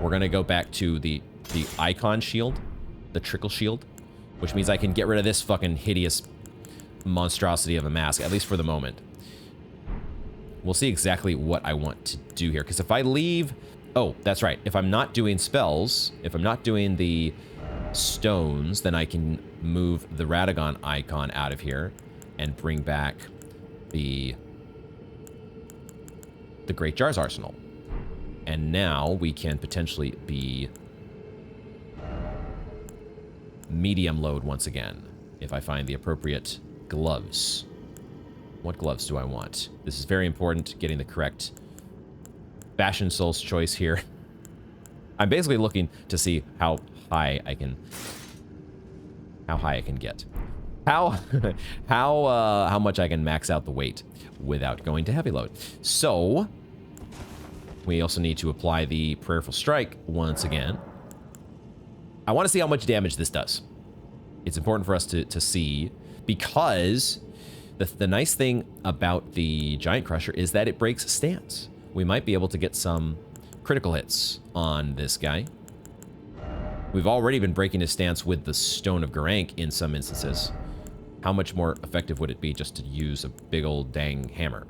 S1: We're going to go back to the Icon Shield, the Trickle Shield, which means I can get rid of this fucking hideous monstrosity of a mask, at least for the moment. We'll see exactly what I want to do here, because if I leave... Oh, that's right. If I'm not doing spells, if I'm not doing the stones, then I can move the Radagon icon out of here and bring back the Great Jar's Arsenal. And now we can potentially be medium load once again, if I find the appropriate gloves. What gloves do I want? This is very important, getting the correct Bastion Soul's choice here. I'm basically looking to see how high I can get. How much I can max out the weight without going to heavy load. So we also need to apply the Prayerful Strike once again. I want to see how much damage this does. It's important for us to see, because the nice thing about the Giant Crusher is that it breaks stance. We might be able to get some critical hits on this guy. We've already been breaking his stance with the Stone of Garank in some instances. How much more effective would it be just to use a big old dang hammer?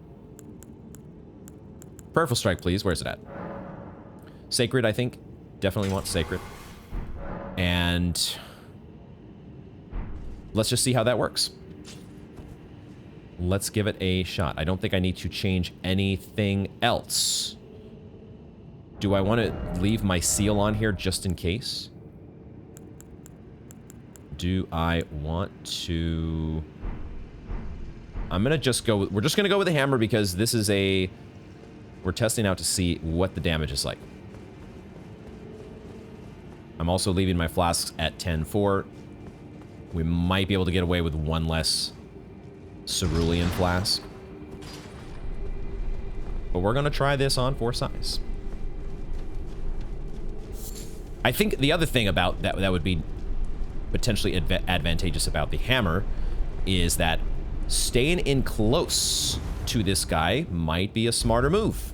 S1: Prayerful Strike, please. Where's it at? Sacred, I think. Definitely want Sacred. And let's just see how that works. Let's give it a shot. I don't think I need to change anything else. Do I want to leave my seal on here just in case? Do I want to... I'm going to just go... We're just going to go with the hammer, because this is a... We're testing out to see what the damage is like. I'm also leaving my flasks at 10-4. We might be able to get away with one less cerulean flask. But we're going to try this on 4 size. I think the other thing about that would be potentially advantageous about the hammer is that staying in close to this guy might be a smarter move.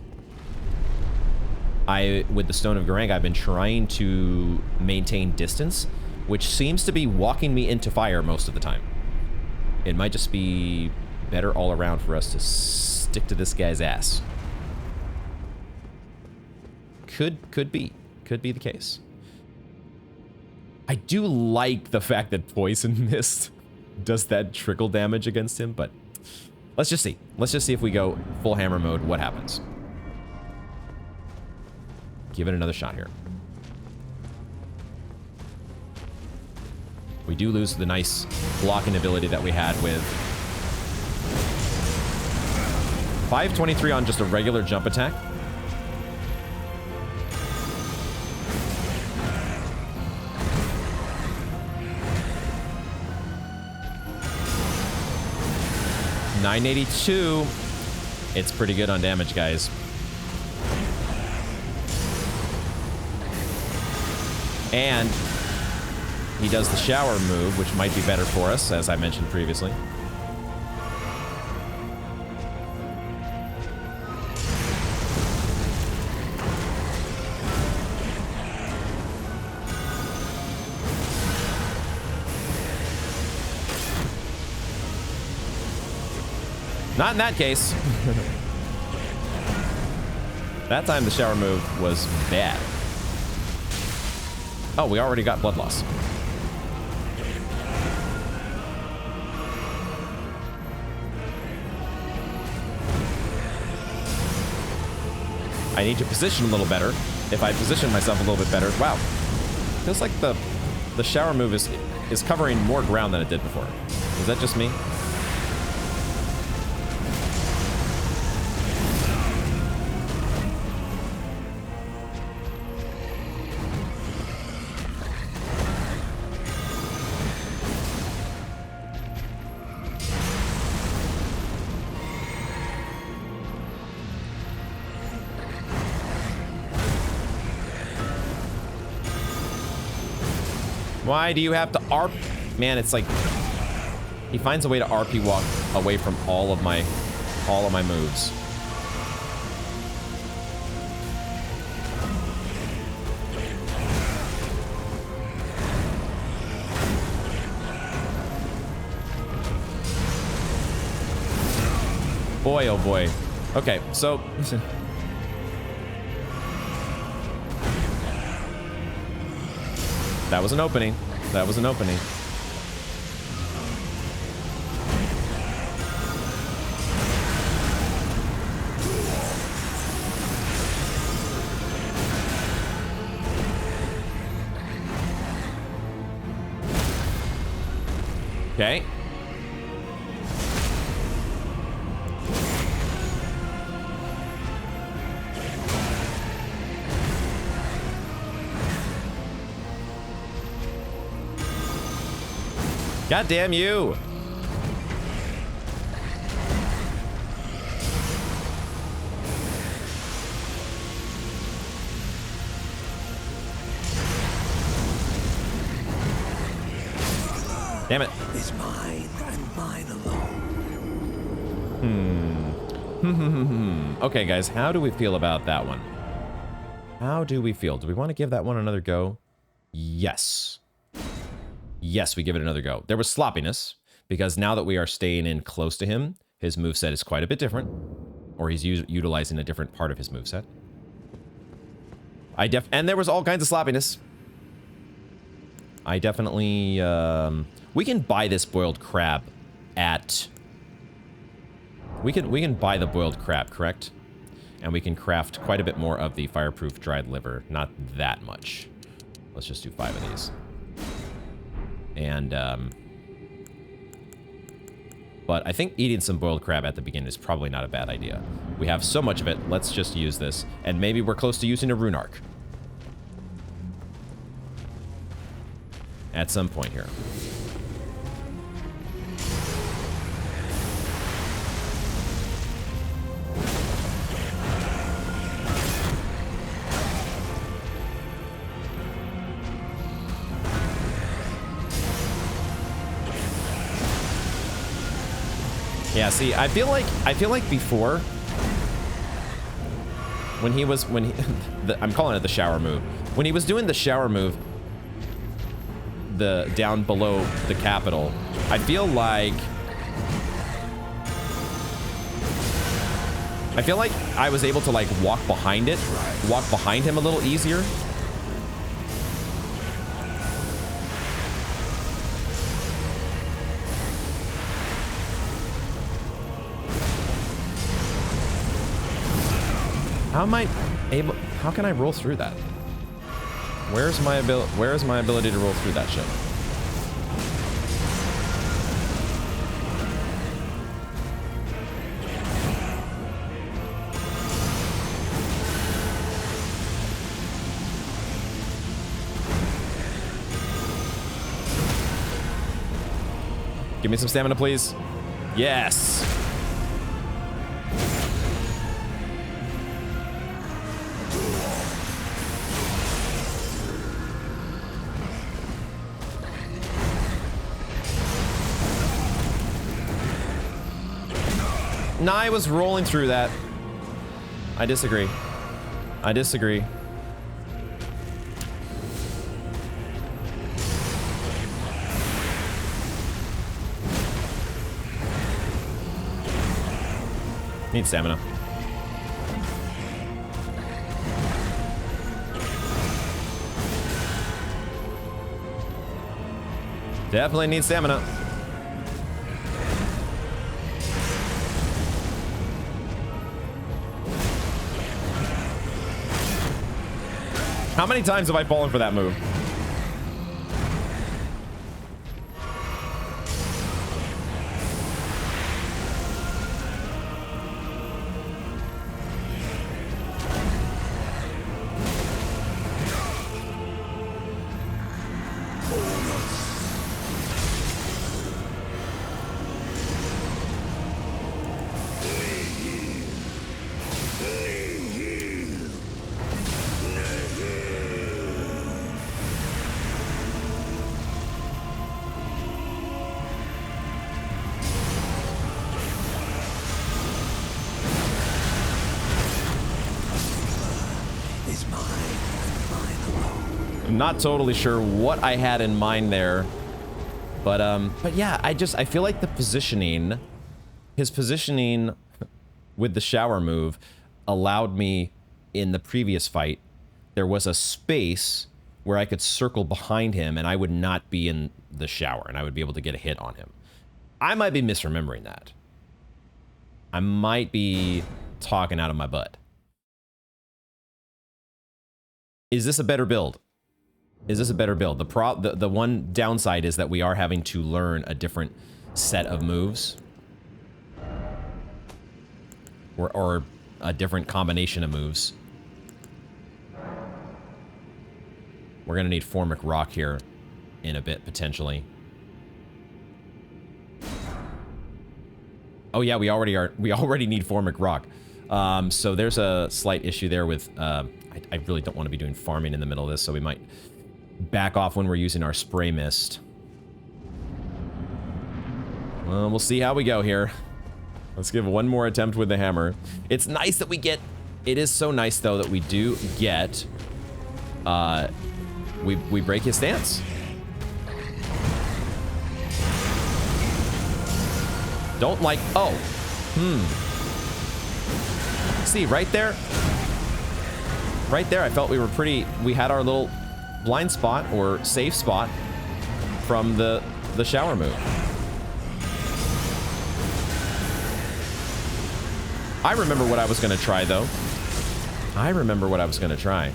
S1: With the Stone of Garang, I've been trying to maintain distance, which seems to be walking me into fire most of the time. It might just be better all around for us to stick to this guy's ass. Could be the case. I do like the fact that Poison Mist does that trickle damage against him, but let's just see. Let's just see if we go full hammer mode, what happens. Give it another shot here. We do lose the nice blocking ability that we had with 523 on just a regular jump attack. $982. It's pretty good on damage, guys. And he does the shower move, which might be better for us, as I mentioned previously. Not in that case. That time the shower move was bad. Oh, we already got blood loss. I need to position a little better. If I position myself a little bit better, wow. Feels like the shower move is covering more ground than it did before. Is that just me? Why do you have to ARP? Man, it's like he finds a way to RP walk away from all of my moves. Boy, oh boy. Okay, so that was an opening. That was an opening. Okay. God damn you! Damn it.
S2: Is mine and mine alone.
S1: Okay, guys, how do we feel about that one? How do we feel? Do we want to give that one another go? Yes. Yes, we give it another go. There was sloppiness, because now that we are staying in close to him, his moveset is quite a bit different. Or he's utilizing a different part of his moveset. And there was all kinds of sloppiness. I definitely... we can buy this boiled crab at... We can buy the boiled crab, correct? And we can craft quite a bit more of the fireproof dried liver. Not that much. Let's just do 5 of these. And, but I think eating some boiled crab at the beginning is probably not a bad idea. We have so much of it, let's just use this. And maybe we're close to using a rune arc. At some point here. Yeah, see, I feel like before, I'm calling it the shower move. When he was doing the shower move, the down below the capital, I feel like I feel like I was able to like walk behind him a little easier. How can I roll through that? Where's my ability to roll through that shit? Give me some stamina, please. Yes. Nah, I was rolling through that. I disagree. I disagree. Need stamina. Definitely need stamina. How many times have I fallen for that move? Not totally sure what I had in mind there, but yeah, I feel like the positioning, his positioning with the shower move allowed me in the previous fight, there was a space where I could circle behind him and I would not be in the shower and I would be able to get a hit on him. I might be misremembering that. I might be talking out of my butt. Is this a better build? Is this a better build? The one downside is that we are having to learn a different set of moves. Or a different combination of moves. We're gonna need Formic Rock here in a bit, potentially. Oh yeah, we already need Formic Rock. So there's a slight issue there with, I really don't want to be doing farming in the middle of this, so we might back off when we're using our spray mist. Well, we'll see how we go here. Let's give one more attempt with the hammer. It's nice that we get... It is so nice, though, that we do get... We break his stance. Don't like... Oh. See, right there? Right there, I felt we were pretty... We had our little blind spot, or safe spot, from the shower move. I remember what I was going to try, though. I remember what I was going to try.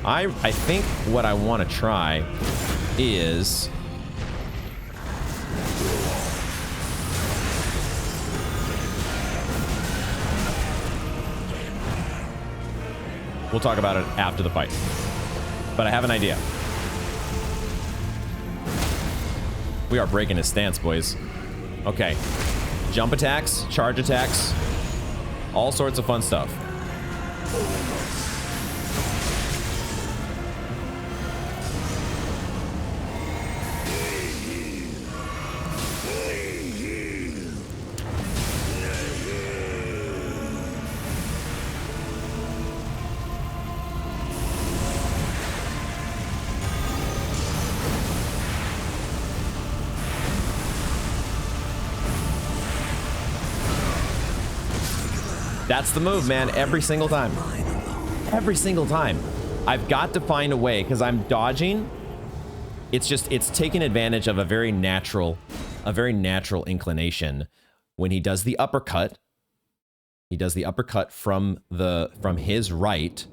S1: I think what I want to try is... We'll talk about it after the fight. But I have an idea. We are breaking his stance, boys. Okay. Jump attacks, charge attacks, all sorts of fun stuff. That's the move, man. Every single time. Every single time. I've got to find a way, because I'm dodging. It's taking advantage of a very natural inclination. When he does the uppercut, from his right.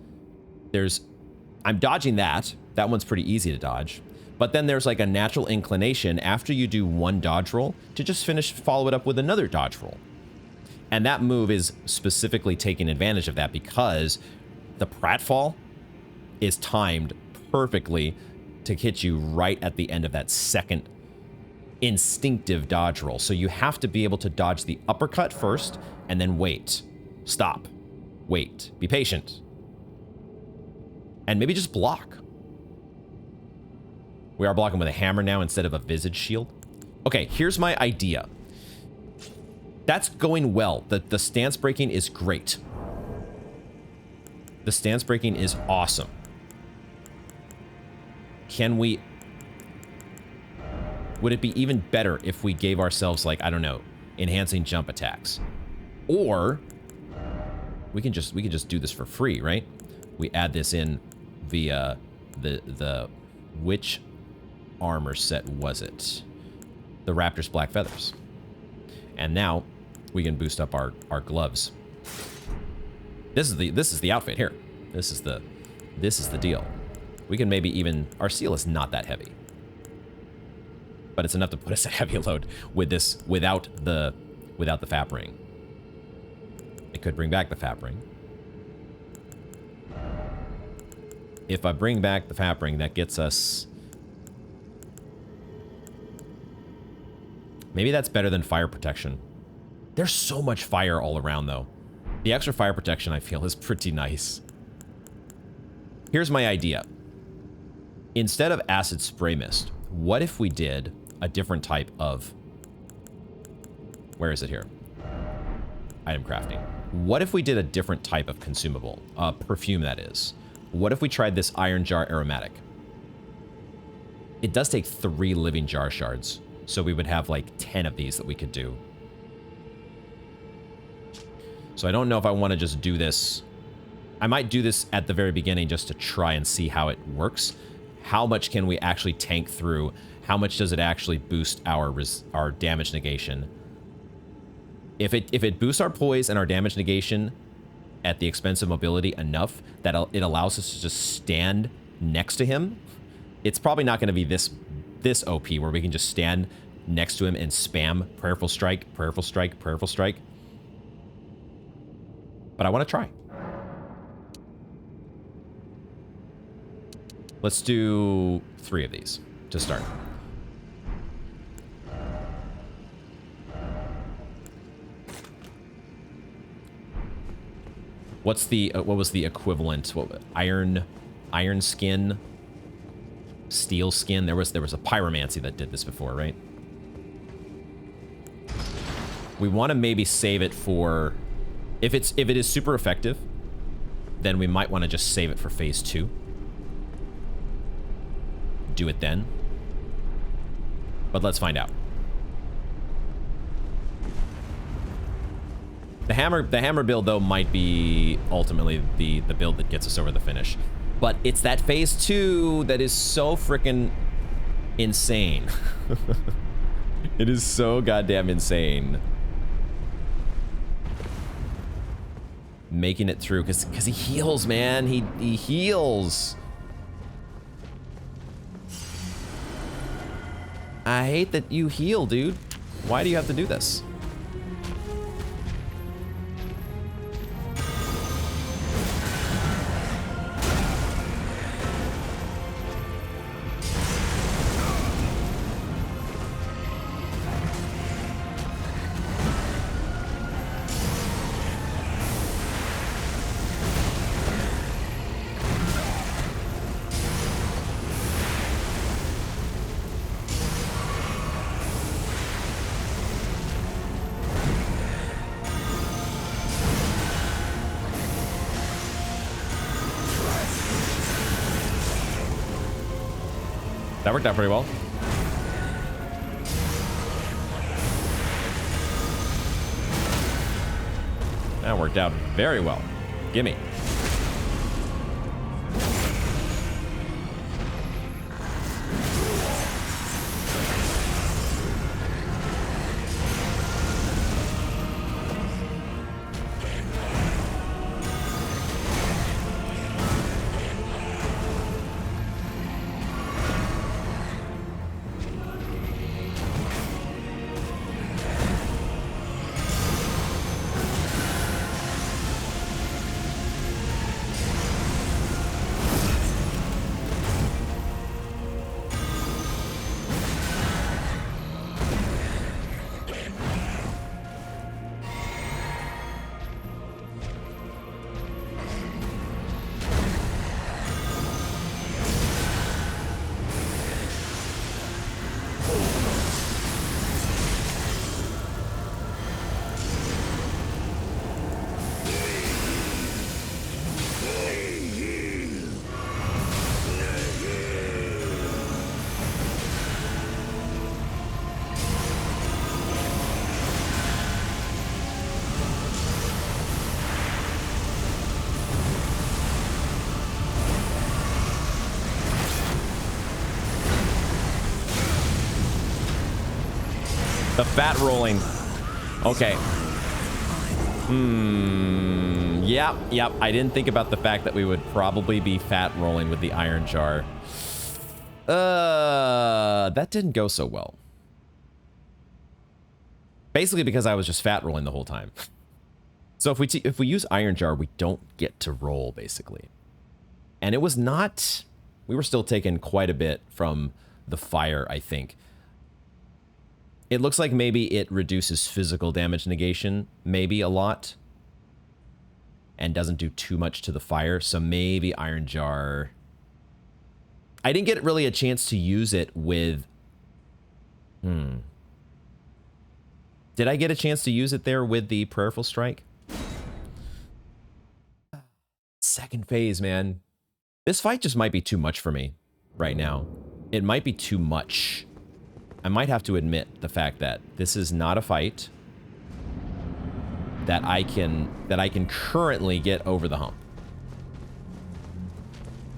S1: I'm dodging that. That one's pretty easy to dodge. But then there's like a natural inclination after you do one dodge roll to just follow it up with another dodge roll. And that move is specifically taking advantage of that because the pratfall is timed perfectly to hit you right at the end of that second instinctive dodge roll. So you have to be able to dodge the uppercut first and then wait. Stop. Wait. Be patient. And maybe just block. We are blocking with a hammer now instead of a visage shield. Okay, here's my idea. That's going well. The stance breaking is great. The stance breaking is awesome. Would it be even better if we gave ourselves, like, I don't know, enhancing jump attacks? Or we can just do this for free, right? We add this in via the which armor set was it? The Raptor's Black Feathers. And now we can boost up our gloves. This is the outfit here. This is the deal. We can maybe even, our seal is not that heavy, but it's enough to put us at heavy load with this without the FAP ring. It could bring back the FAP ring. If I bring back the FAP ring, that gets us. Maybe that's better than fire protection. There's so much fire all around, though. The extra fire protection, I feel, is pretty nice. Here's my idea. Instead of acid spray mist, what if we did a different type of... Where is it here? Item crafting. What if we did a different type of consumable? Perfume, that is. What if we tried this iron jar aromatic? It does take 3 living jar shards. So we would have like 10 of these that we could do. So I don't know if I want to just do this. I might do this at the very beginning just to try and see how it works. How much can we actually tank through? How much does it actually boost our damage negation? If it boosts our poise and our damage negation at the expense of mobility enough that it allows us to just stand next to him, it's probably not going to be this OP where we can just stand next to him and spam prayerful strike, prayerful strike, prayerful strike. But I want to try. Let's do 3 of these to start. What's the what was the equivalent? What, iron skin, steel skin? There was a pyromancy that did this before, right? We want to maybe save it for if it is super effective, then we might want to just save it for phase 2. Do it then. But let's find out. The hammer build, though, might be ultimately the build that gets us over the finish. But it's that phase 2 that is so freaking insane. It is so goddamn insane. Making it through, because he heals, man. He heals. I hate that you heal, dude. Why do you have to do this? That worked out pretty well. That worked out very well. Gimme. The fat rolling. Okay. Yep. I didn't think about the fact that we would probably be fat rolling with the iron jar. That didn't go so well. Basically because I was just fat rolling the whole time. So if we use iron jar, we don't get to roll, basically. And it was not... We were still taking quite a bit from the fire, I think. It looks like maybe it reduces physical damage negation, maybe a lot. And doesn't do too much to the fire, so maybe iron jar... I didn't get really a chance to use it with... Did I get a chance to use it there with the prayerful strike? Second phase, man. This fight just might be too much for me right now. It might be too much. I might have to admit the fact that this is not a fight that I can currently get over the hump.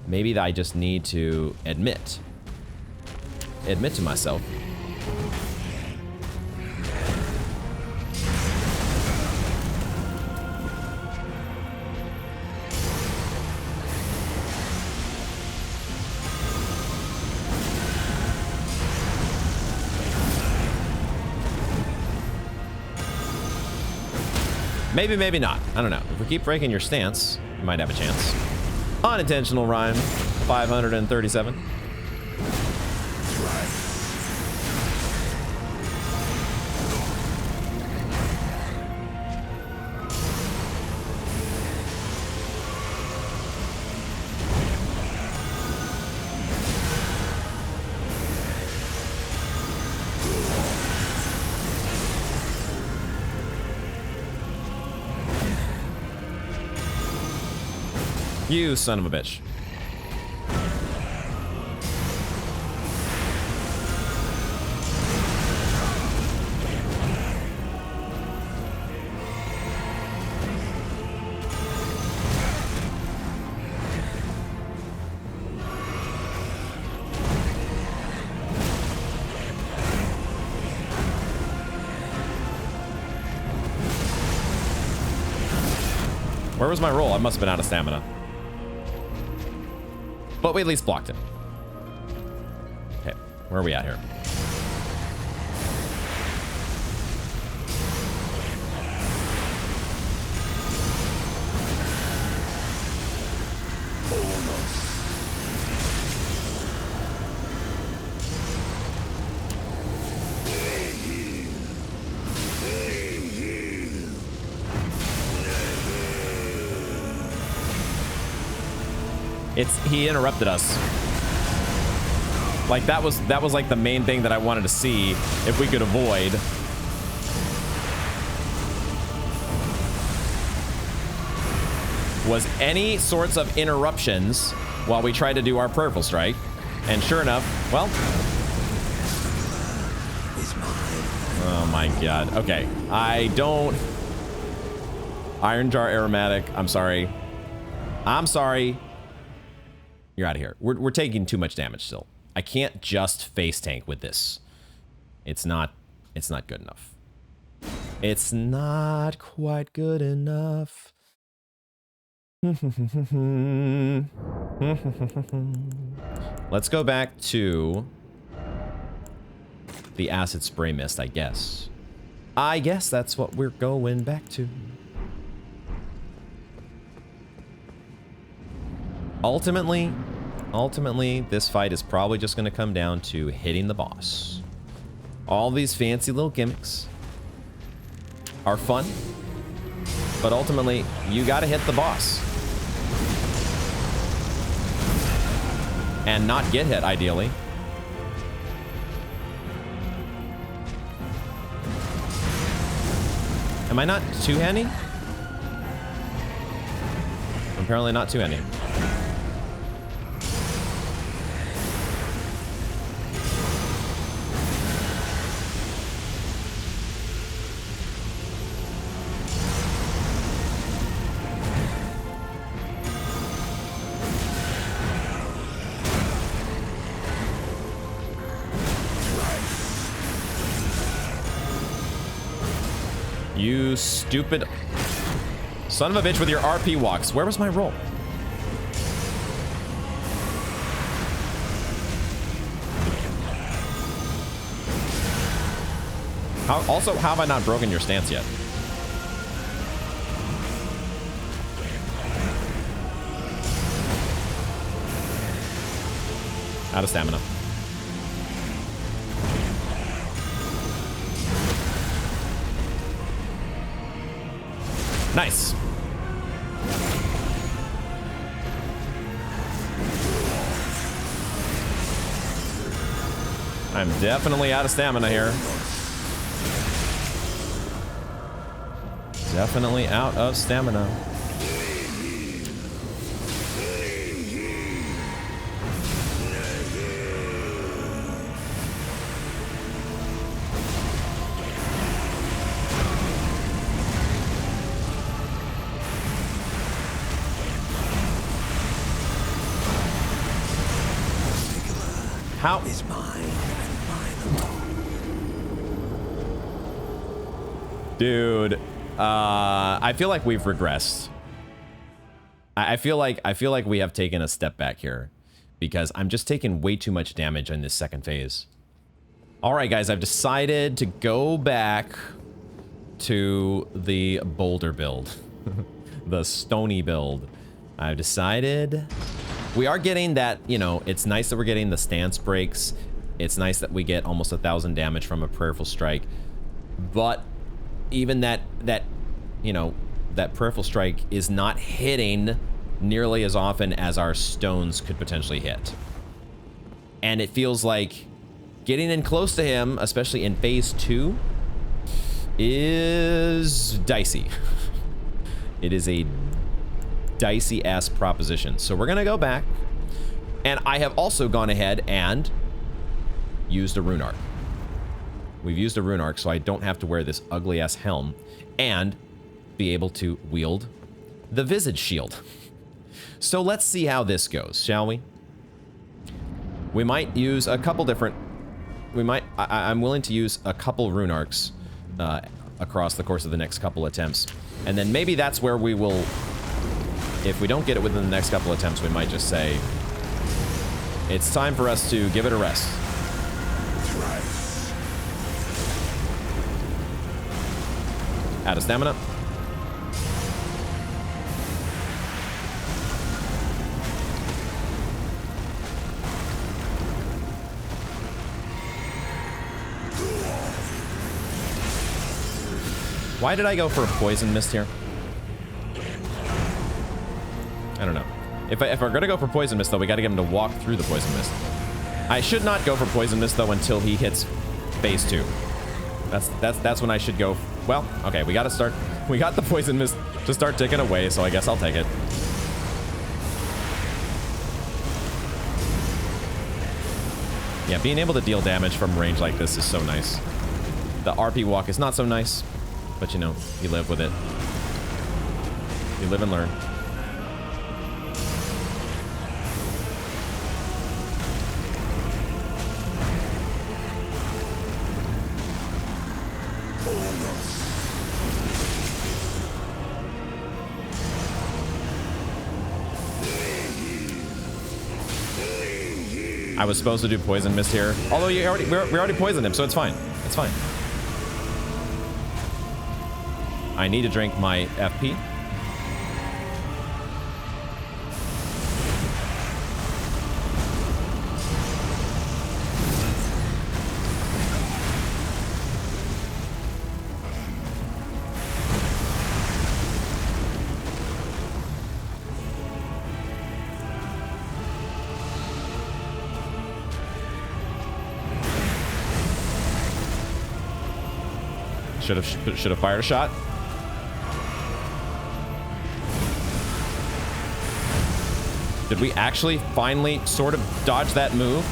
S1: Maybe that I just need to admit to myself. Maybe, maybe not. I don't know. If we keep breaking your stance, you might have a chance. Unintentional rhyme. 537. You son of a bitch. Where was my roll? I must have been out of stamina. But we at least blocked him. Okay, where are we at here? He interrupted us. Like that was like the main thing that I wanted to see if we could avoid. Was any sorts of interruptions while we tried to do our prayerful strike. And sure enough, well. Oh my god. Okay. I don't Iron Jar Aromatic. I'm sorry. I'm sorry. You're out of here. We're taking too much damage still. I can't just face tank with this. It's not good enough. It's not quite good enough. Let's go back to the acid spray mist, I guess. I guess that's what we're going back to. Ultimately, this fight is probably just going to come down to hitting the boss. All these fancy little gimmicks are fun, but ultimately, you got to hit the boss. And not get hit, ideally. Am I not two-handing? Apparently not two-handing. You stupid son of a bitch with your RP walks. Where was my roll? How have I not broken your stance yet? Out of stamina. Nice. I'm definitely out of stamina here. Definitely out of stamina. How is mine and mine alone? Dude, I feel like we've regressed. I feel like we have taken a step back here because I'm just taking way too much damage in this second phase. All right, guys, I've decided to go back to the boulder build, the stony build. I've decided. We are getting that, you know, it's nice that we're getting the stance breaks. It's nice that we get almost 1,000 damage from a prayerful strike. But even that you know, that prayerful strike is not hitting nearly as often as our stones could potentially hit. And it feels like getting in close to him, especially in phase 2, is dicey. It is a dicey-ass proposition. So we're gonna go back, and I have also gone ahead and used a rune arc. We've used a rune arc, so I don't have to wear this ugly-ass helm and be able to wield the visage shield. So let's see how this goes, shall we? We might use a couple different... I'm willing to use a couple rune arcs across the course of the next couple attempts. And then maybe that's where we will... If we don't get it within the next couple attempts, we might just say, it's time for us to give it a rest. Out of stamina. Why did I go for a poison mist here? I don't know. If we're gonna go for poison mist though, we gotta get him to walk through the poison mist. I should not go for poison mist though until he hits phase 2. That's when I should go. Well, okay, we gotta start. We got the poison mist to start ticking away, so I guess I'll take it. Yeah, being able to deal damage from range like this is so nice. The RP walk is not so nice, but you know, you live with it. You live and learn. I was supposed to do poison mist here. Although we already poisoned him, so it's fine. It's fine. I need to drink my FP. Should have fired a shot. Did we actually finally sort of dodge that move?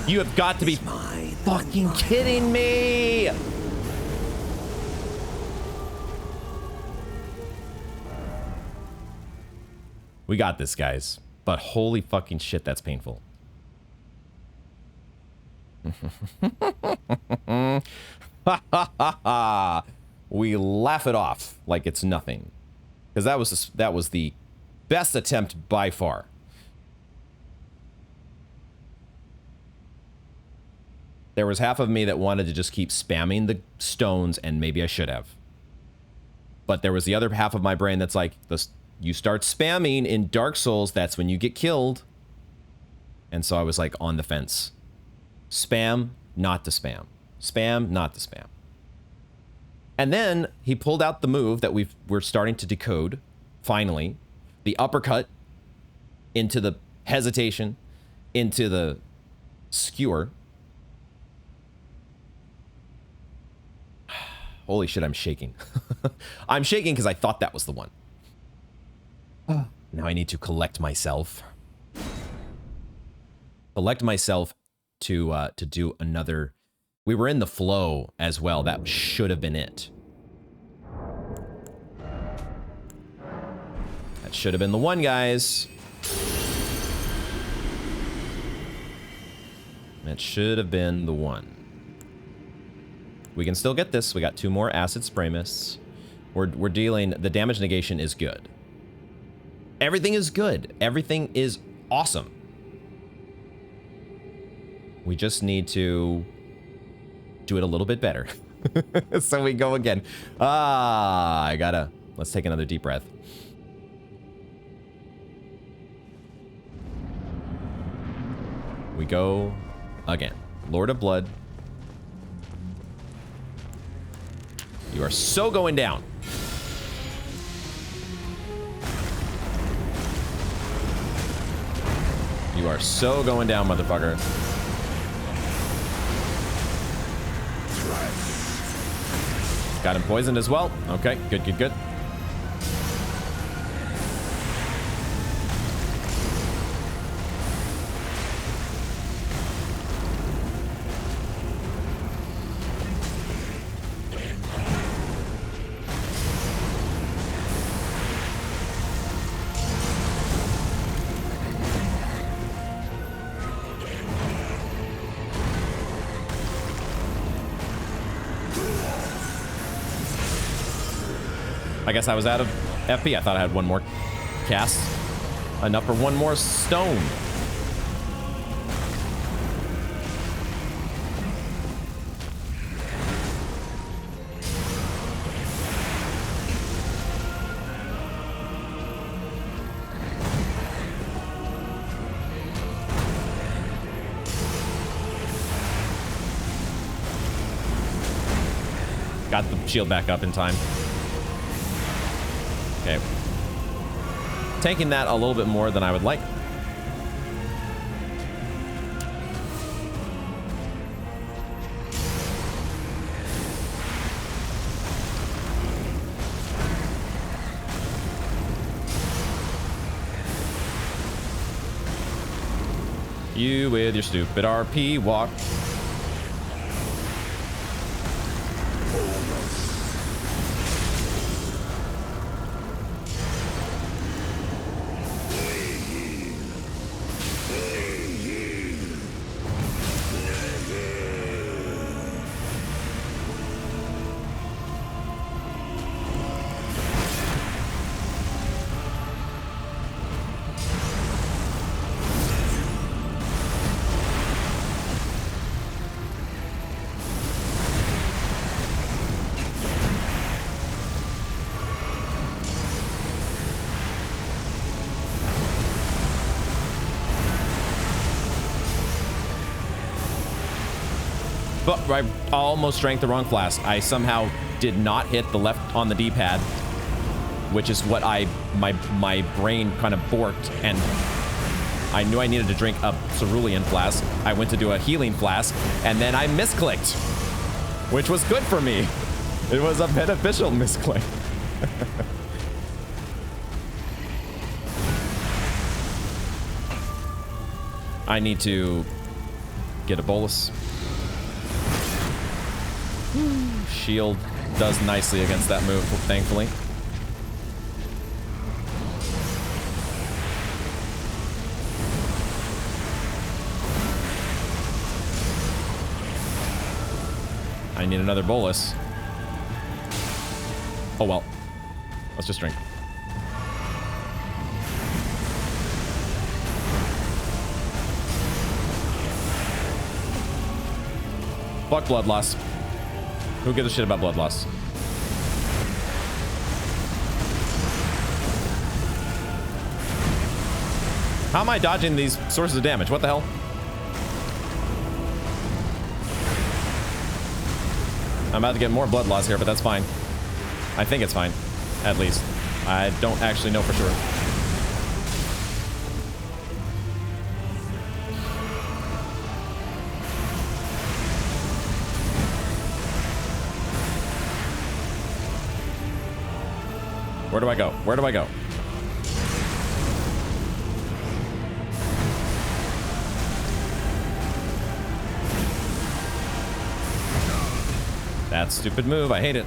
S1: You have got to be fucking kidding me! We got this, guys. But holy fucking shit, that's painful. We laugh it off like it's nothing. Because that was the best attempt by far. There was half of me that wanted to just keep spamming the stones, and maybe I should have. But there was the other half of my brain that's like, you start spamming in Dark Souls, that's when you get killed. And so I was like on the fence. Spam, not to spam. Spam, not to spam. And then he pulled out the move that we're starting to decode, finally. The uppercut into the hesitation, into the skewer. Holy shit, I'm shaking. I'm shaking because I thought that was the one. Now I need to collect myself. Collect myself to do another. We were in the flow as well. That should have been it. That should have been the one, guys. That should have been the one. We can still get this. We got 2 more acid spray mists. We're dealing. The damage negation is good. Everything is good. Everything is awesome. We just need to do it a little bit better. So we go again. Let's take another deep breath. We go again. Lord of Blood. You are so going down. You are so going down, motherfucker. Got him poisoned as well. Okay, good, good, good. I guess I was out of FP. I thought I had one more cast. Enough for one more stone. Got the shield back up in time. Okay. Taking that a little bit more than I would like. You with your stupid RP walk. But I almost drank the wrong flask. I somehow did not hit the left on the D-pad, which is what my brain kind of borked, and I knew I needed to drink a cerulean flask. I went to do a healing flask, and then I misclicked, which was good for me. It was a beneficial misclick. I need to get a bolus. Shield does nicely against that move, thankfully. I need another bolus. Oh well. Let's just drink. Fuck blood loss. Who gives a shit about blood loss? How am I dodging these sources of damage? What the hell? I'm about to get more blood loss here, but that's fine. I think it's fine, at least. I don't actually know for sure. Where do I go? Where do I go? That stupid move. I hate it.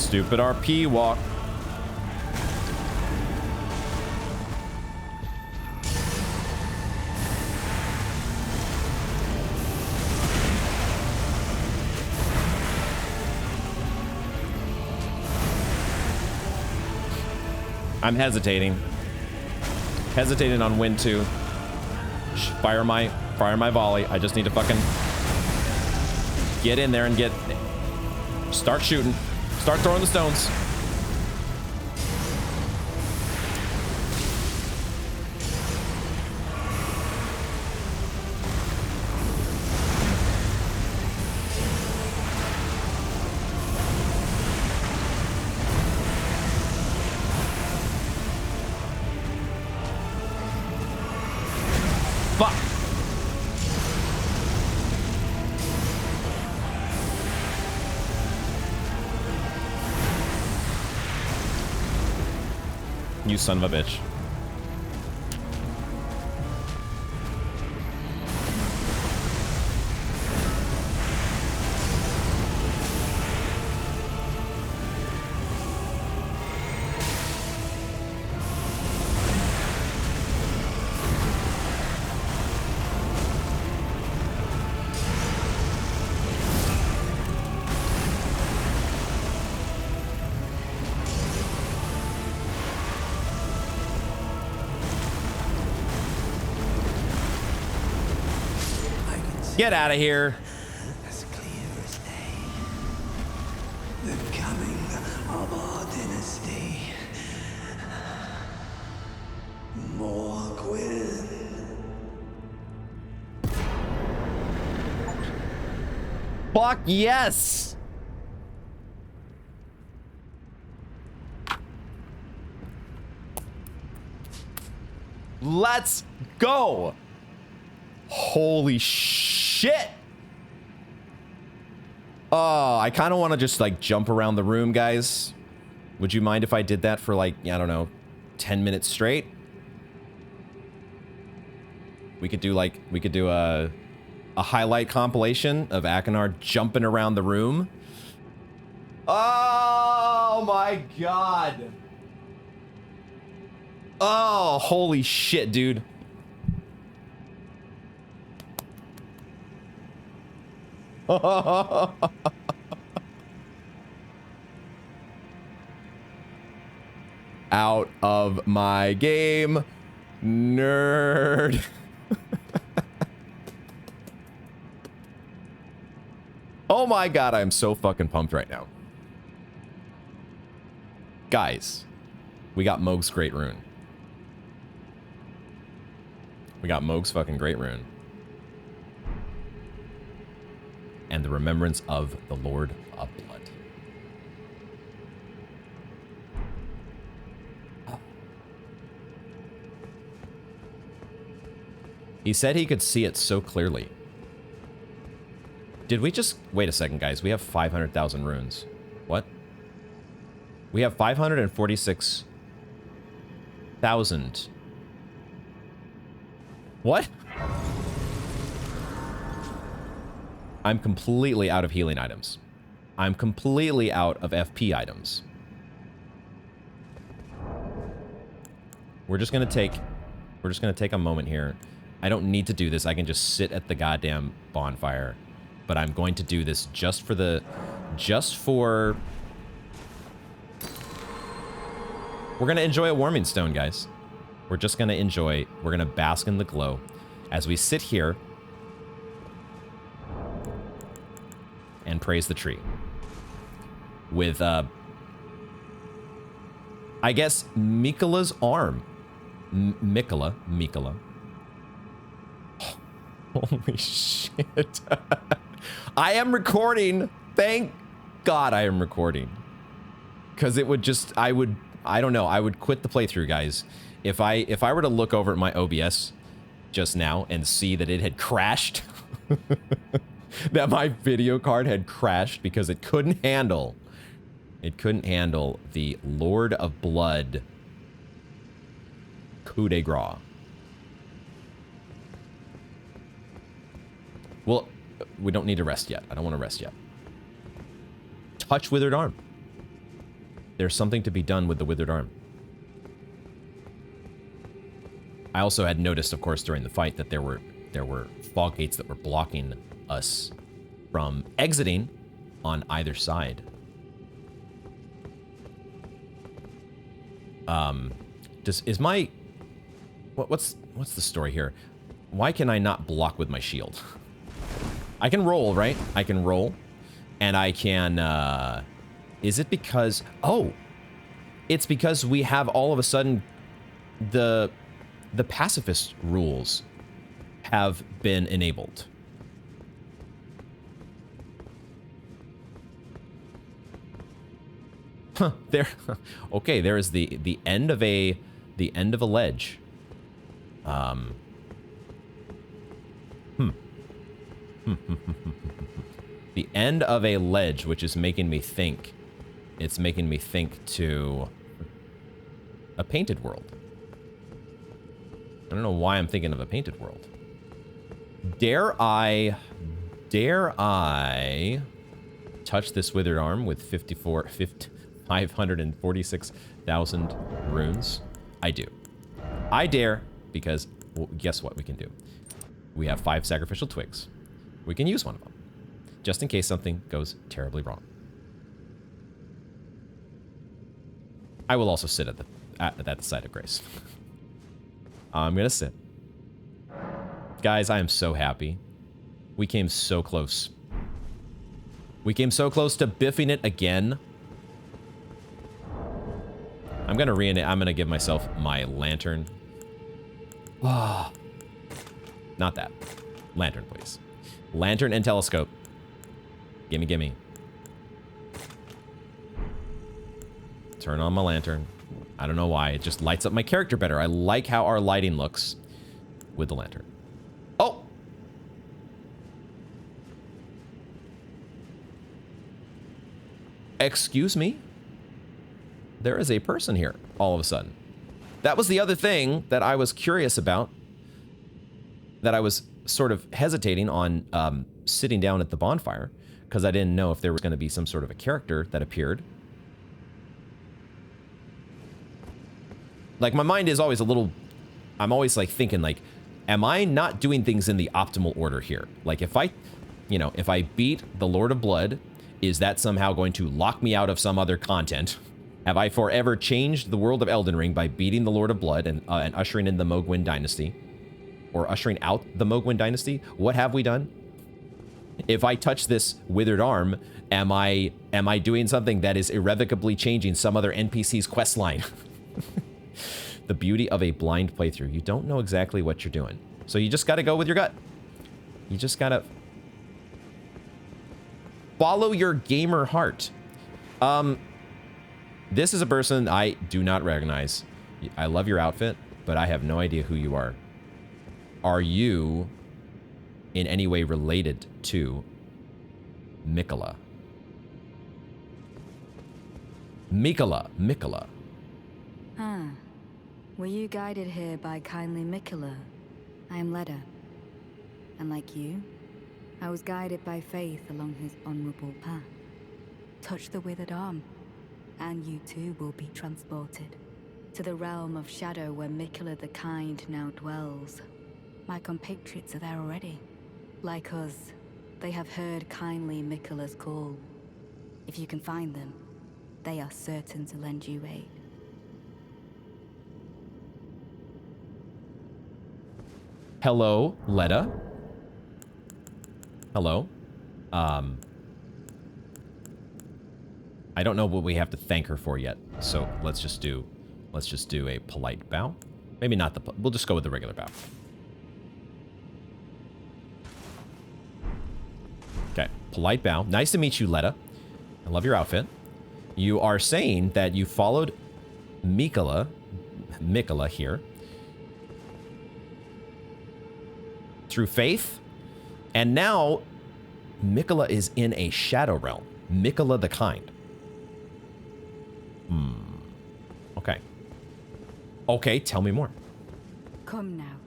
S1: stupid RP walk. I'm hesitating. Hesitating on when to fire my volley. I just need to fucking get in there and start shooting. Start throwing the stones. Fuck. You son of a bitch. Get out of here.
S3: As clear as day. The coming of our dynasty. Mohg.
S1: Fuck yes. Let's go. Holy shit. Oh, I kind of want to just like jump around the room, guys. Would you mind if I did that for like, I don't know, 10 minutes straight? We could do a highlight compilation of Akinar jumping around the room. Oh my god. Oh, holy shit, dude. Out of my game, nerd. Oh my god, I'm so fucking pumped right now. Guys, we got Mohg's Great Rune. We got Mohg's fucking Great Rune. And the remembrance of the Lord of Blood. He said he could see it so clearly. Did we just... Wait a second, guys. We have 500,000 runes. What? We have 546,000. What? I'm completely out of healing items. I'm completely out of FP items. We're just gonna take a moment here. I don't need to do this. I can just sit at the goddamn bonfire. But I'm going to do this just for... We're gonna enjoy a warming stone, guys. We're just gonna enjoy... We're gonna bask in the glow as we sit here and praise the tree with I guess Mikola's arm. Mikola. Holy shit. I am recording. Thank God I am recording. Because it would just, I don't know, I would quit the playthrough, guys. If I were to look over at my OBS just now and see that it had crashed, that my video card had crashed because it couldn't handle the Lord of Blood coup de grace. Well, we don't need to rest yet. I don't want to rest yet. Touch withered arm. There's something to be done with the withered arm. I also had noticed, of course, during the fight that there were fog gates that were blocking us from exiting on either side. What's the story here? Why can I not block with my shield? I can roll, right? I can roll, and I can. Is it because? Oh, it's because we have all of a sudden the pacifist rules have been enabled. Huh, there. Okay, there is the end of a ledge. The end of a ledge, which is making me think. It's making me think to a painted world. I don't know why I'm thinking of a painted world. Dare I touch this withered arm with 546,000 runes? I do. I dare, because, well, guess what we can do? We have 5 sacrificial twigs. We can use one of them, just in case something goes terribly wrong. I will also sit at that side of grace. I'm gonna sit. Guys, I am so happy. We came so close. We came so close to biffing it again. I'm gonna give myself my lantern. Ah, not that. Lantern, please. Lantern and telescope. Gimme, gimme. Turn on my lantern. I don't know why. It just lights up my character better. I like how our lighting looks with the lantern. Oh! Excuse me? There is a person here all of a sudden. That was the other thing that I was curious about. That I was sort of hesitating on sitting down at the bonfire, because I didn't know if there was going to be some sort of a character that appeared. Like, my mind is always a little... I'm always, like, thinking, like, am I not doing things in the optimal order here? Like, if I beat the Lord of Blood, is that somehow going to lock me out of some other content? Have I forever changed the world of Elden Ring by beating the Lord of Blood and ushering in the Mohg dynasty? Or ushering out the Mohg dynasty? What have we done? If I touch this withered arm, am I doing something that is irrevocably changing some other NPC's quest line? The beauty of a blind playthrough. You don't know exactly what you're doing. So you just gotta go with your gut. You just gotta follow your gamer heart. This is a person I do not recognize. I love your outfit, but I have no idea who you are. Are you in any way related to Mikola? Mikola.
S4: Ah. Were you guided here by kindly Mikola? I am Leda. And like you, I was guided by faith along his honorable path. Touch the withered arm, and you too will be transported to the realm of shadow where Mikola the Kind now dwells. My compatriots are there already. Like us, they have heard kindly Mikola's call. If you can find them, they are certain to lend you aid.
S1: Hello, Leda. Hello. I don't know what we have to thank her for yet, so let's just do a polite bow. Maybe not the... We'll just go with the regular bow. Okay, polite bow. Nice to meet you, Leda. I love your outfit. You are saying that you followed Mikola here through faith, and now Mikola is in a shadow realm. Mikola the Kind. Okay. Okay, tell me more.
S4: Come now.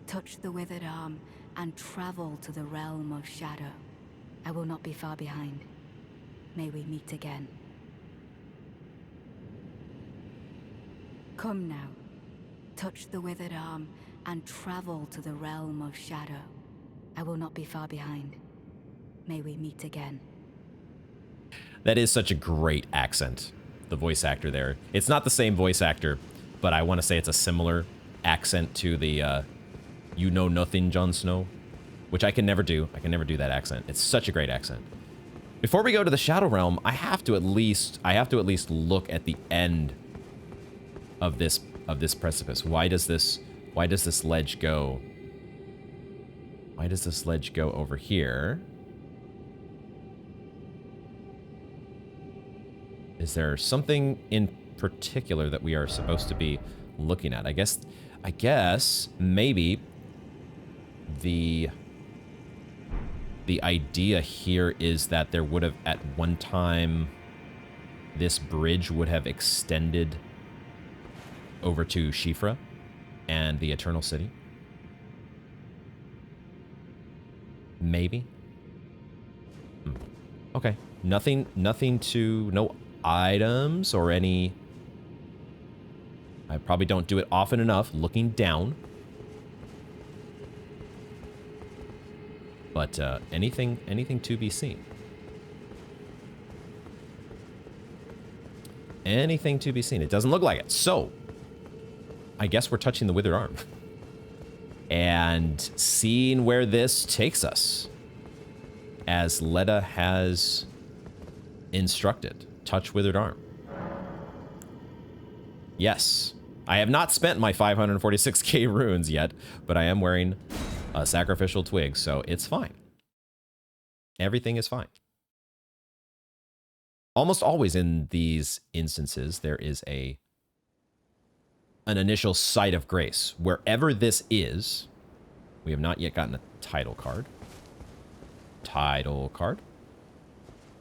S4: Touch the withered arm and travel to the realm of shadow. I will not be far behind. May we meet again. Come now. Touch the withered arm and travel to the realm of shadow. I will not be far behind. May we meet again.
S1: That is such a great accent, the voice actor there. It's not the same voice actor, but I want to say it's a similar accent to the You Know Nothing, Jon Snow, which I can never do. I can never do that accent. It's such a great accent. Before we go to the Shadow Realm, I have to at least look at the end of this precipice. Why does this ledge go? Why does this ledge go over here? Is there something in particular that we are supposed to be looking at? I guess maybe the idea here is that there would have at one time this bridge would have extended over to Shifra and the Eternal City. Maybe. Okay. Nothing no items or any. I probably don't do it often enough looking down. But anything to be seen. Anything to be seen. It doesn't look like it. So, I guess we're touching the withered arm. And seeing where this takes us. As Leda has instructed. Touch withered arm. Yes. I have not spent my 546k runes yet, but I am wearing a sacrificial twig, so it's fine. Everything is fine. Almost always in these instances, there is an initial sight of grace. Wherever this is, we have not yet gotten a title card. Title card.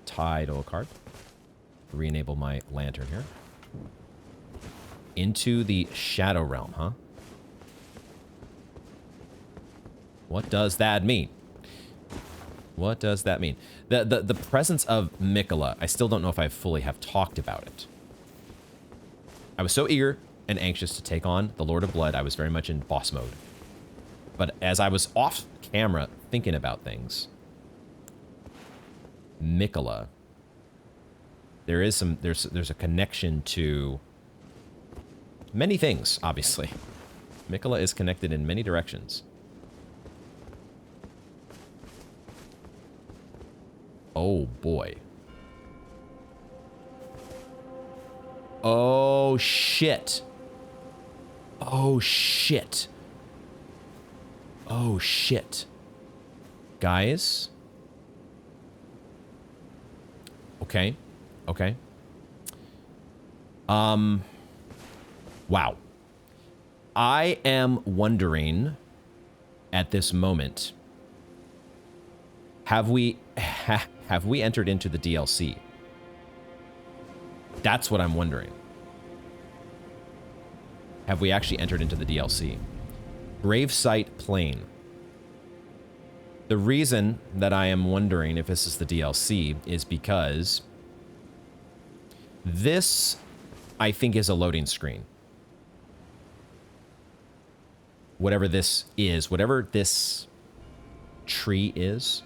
S1: Title card. Re-enable my lantern here. Into the Shadow Realm, huh? What does that mean? What does that mean? The presence of Miquella, I still don't know if I fully have talked about it. I was so eager and anxious to take on the Lord of Blood, I was very much in boss mode. But as I was off camera thinking about things, Miquella, there's a connection to many things, obviously. Miquella is connected in many directions. Oh, boy. Oh, shit. Oh, shit. Oh, shit. Guys? Okay. Okay. Wow. I am wondering at this moment, have we entered into the DLC? That's what I'm wondering. Have we actually entered into the DLC? Gravesite Plain. The reason that I am wondering if this is the DLC is because this, I think, is a loading screen. Whatever this is, whatever this tree is.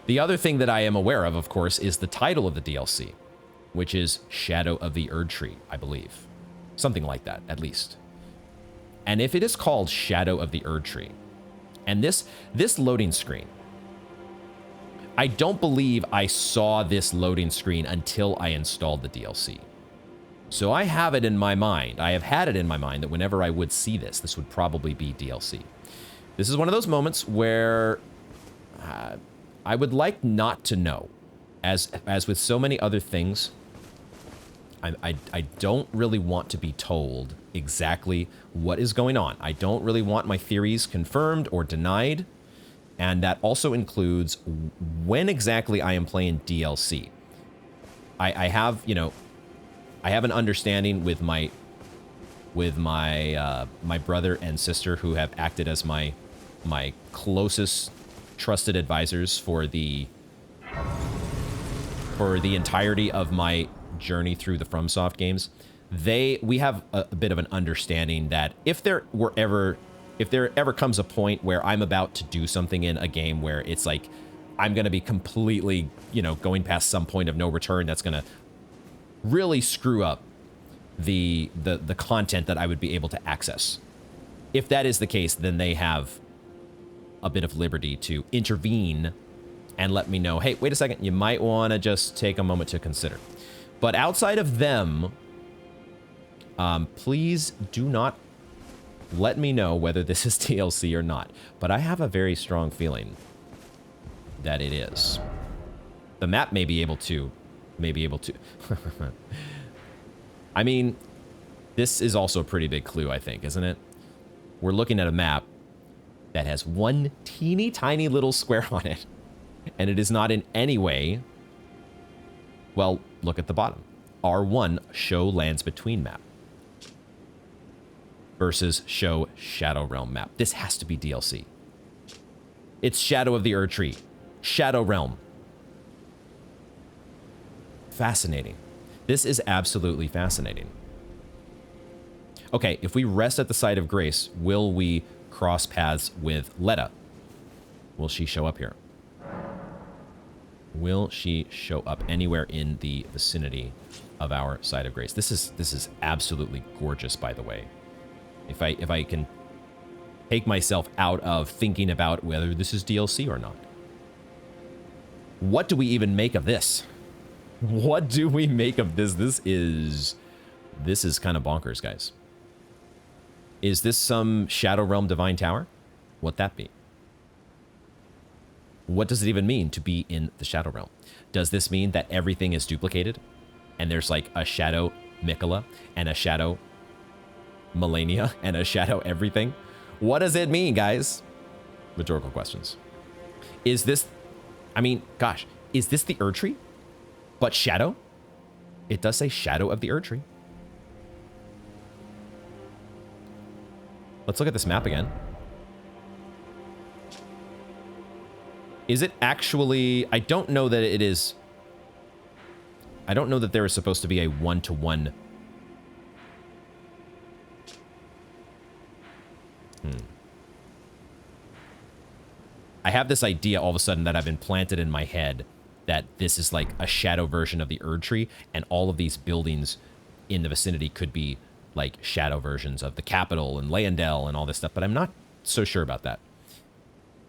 S1: The other thing that I am aware of course, is the title of the DLC, which is Shadow of the Erd Tree, I believe. Something like that, at least. And if it is called Shadow of the Erd Tree, and this loading screen, I don't believe I saw this loading screen until I installed the DLC. So I have it in my mind. I have had it in my mind that whenever I would see this, this would probably be DLC. This is one of those moments where I would like not to know. As with so many other things, I don't really want to be told exactly what is going on. I don't really want my theories confirmed or denied. And that also includes when exactly I am playing DLC. I have, you know, I have an understanding with my brother and sister who have acted as my closest trusted advisors for the entirety of my journey through the FromSoft games, we have a bit of an understanding that if there ever comes a point where I'm about to do something in a game where it's like I'm going to be completely, going past some point of no return that's going to really screw up the content that I would be able to access. If that is the case, then they have a bit of liberty to intervene and let me know, hey, wait a second, you might want to just take a moment to consider. But outside of them, please do not let me know whether this is DLC or not. But I have a very strong feeling that it is. The map may be able to. I mean, this is also a pretty big clue, I think, isn't it? We're looking at a map that has one teeny tiny little square on it. And it is not in any way... Well, look at the bottom. R1, show lands between map. Versus show Shadow Realm map. This has to be DLC. It's Shadow of the Erdtree. Shadow Realm. Fascinating. This is absolutely fascinating. Okay, if we rest at the site of grace, will we cross paths with Letta? Will she show up here? Will she show up anywhere in the vicinity of our site of grace? This is absolutely gorgeous, by the way. If I can take myself out of thinking about whether this is DLC or not. What do we even make of this? What do we make of this? This is kind of bonkers, guys. Is this some Shadow Realm Divine Tower? What'd that be? What does it even mean to be in the Shadow Realm? Does this mean that everything is duplicated? And there's like a Shadow Miquella and a Shadow Melania and a Shadow everything? What does it mean, guys? Rhetorical questions. Is this... I mean, gosh, is this the Erdtree? But Shadow? It does say Shadow of the Erdtree. Let's look at this map again. Is it actually... I don't know that it is... I don't know that there is supposed to be a one-to-one... I have this idea all of a sudden that I've been planted in my head that this is like a shadow version of the Erdtree, and all of these buildings in the vicinity could be like shadow versions of the capital and Leyendell and all this stuff, but I'm not so sure about that.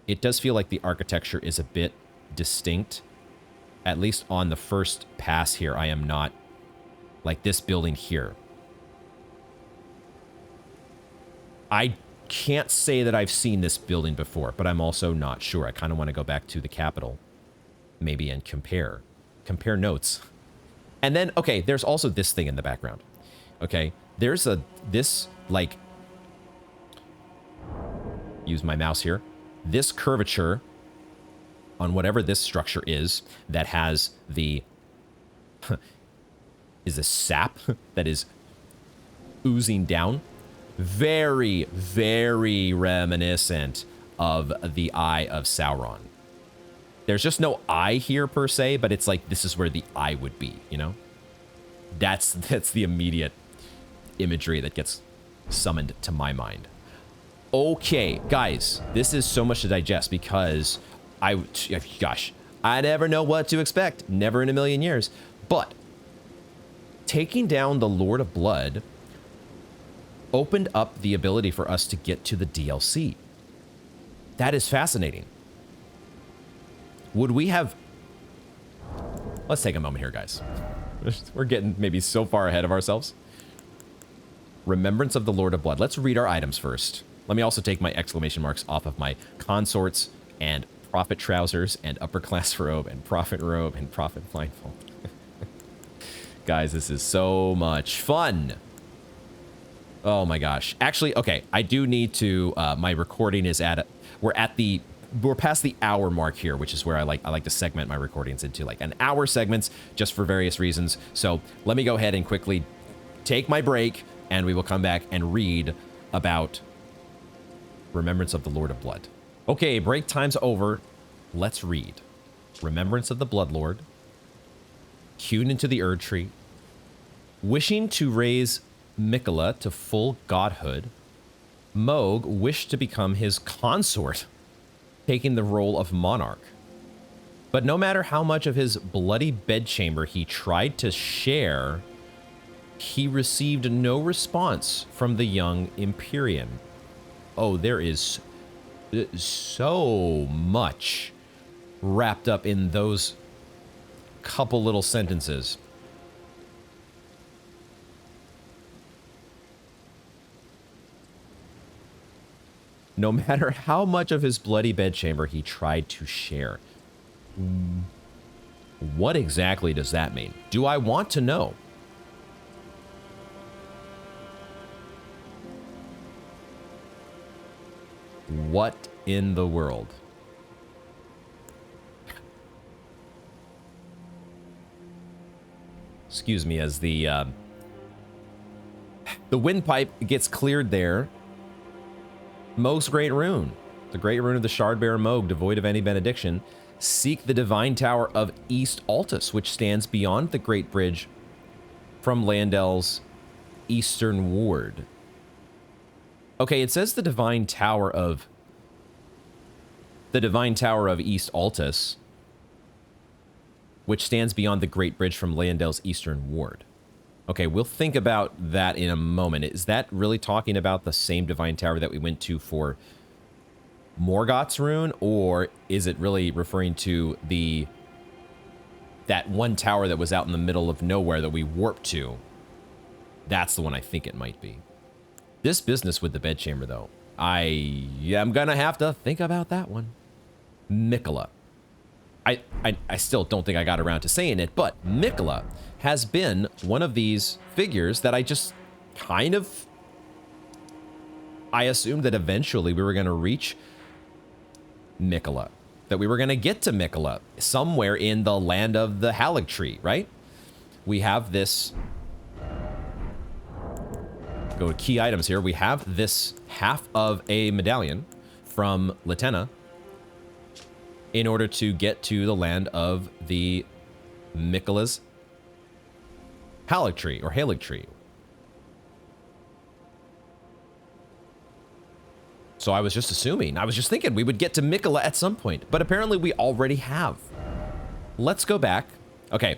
S1: It does feel like the architecture is a bit distinct. At least on the first pass here, I am not like this building here. I can't say that I've seen this building before, but I'm also not sure. I kind of want to go back to the capital maybe and compare notes. And then, okay, there's also this thing in the background. Okay, there's this like, use my mouse here, this curvature on whatever this structure is that has the, is this sap that is oozing down. Very, very reminiscent of the Eye of Sauron. There's just no eye here per se, but it's like this is where the eye would be, you know? That's the immediate imagery that gets summoned to my mind. Okay, guys, this is so much to digest because I never know what to expect. Never in a million years. But taking down the Lord of Blood opened up the ability for us to get to the DLC. That is fascinating. Would we have... Let's take a moment here, guys. We're getting maybe so far ahead of ourselves. Remembrance of the Lord of Blood. Let's read our items first. Let me also take my exclamation marks off of my consorts and prophet trousers and upper class robe and prophet blindfold. Guys, this is so much fun. Oh my gosh. Actually, okay, I do need to, my recording is at, we're past the hour mark here, which is where I like to segment my recordings into like an hour segments just for various reasons. So let me go ahead and quickly take my break and we will come back and read about Remembrance of the Lord of Blood. Okay, break time's over. let's read. Remembrance of the Bloodlord. Hewn into the Erd Tree. Wishing to raise Miquella to full godhood, Mohg wished to become his consort, taking the role of monarch. But no matter how much of his bloody bedchamber he tried to share, he received no response from the young Empyrean. Oh, there is so much wrapped up in those couple little sentences. No matter how much of his bloody bedchamber he tried to share. What exactly does that mean? Do I want to know? What in the world? Excuse me, as the windpipe gets cleared there. Mohg's Great Rune. The Great Rune of the Shardbearer Mohg, devoid of any benediction. Seek the Divine Tower of East Altus, which stands beyond the Great Bridge from Landel's eastern ward. Okay, it says the Divine Tower of East Altus, which stands beyond the Great Bridge from Landel's eastern ward. Okay, we'll think about that in a moment. Is that really talking about the same Divine Tower that we went to for Morgoth's Rune, or is it really referring to that one tower that was out in the middle of nowhere that we warped to? That's the one I think it might be. This business with the bedchamber, though, I am gonna have to think about that one. Miquella. I still don't think I got around to saying it, but Miquella has been one of these figures that I just kind of... I assumed that eventually we were going to reach Miquella. That we were going to get to Miquella somewhere in the land of the Haligtree, right? We have this... Go to key items here. We have this half of a medallion from Latenna in order to get to the land of the Miquella's Haligtree or Haligtree. So I was just assuming, I was just thinking we would get to Miquella at some point, but apparently we already have. Let's go back. Okay,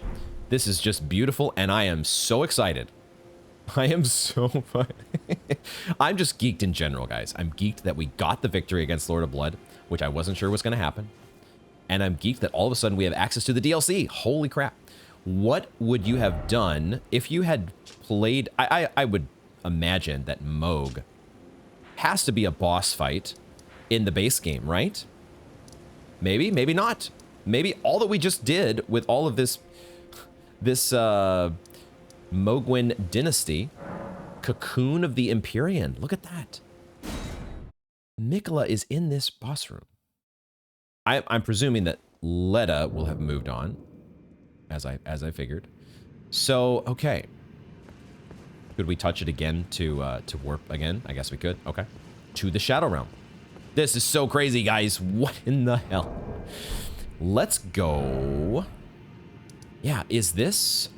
S1: this is just beautiful and I am so excited. I am so fun. I'm just geeked in general, guys. I'm geeked that we got the victory against Lord of Blood, which I wasn't sure was going to happen. And I'm geeked that all of a sudden we have access to the DLC. Holy crap. What would you have done if you had played... I would imagine that Mohg has to be a boss fight in the base game, right? Maybe, maybe not. Maybe all that we just did with all of this Mohgwyn dynasty, Cocoon of the Empyrean. Look at that. Miquella is in this boss room. I'm presuming that Leda will have moved on, as I figured. So, okay. Could we touch it again to warp again? I guess we could. Okay. To the Shadow Realm. This is so crazy, guys. What in the hell? Let's go. Yeah, is this...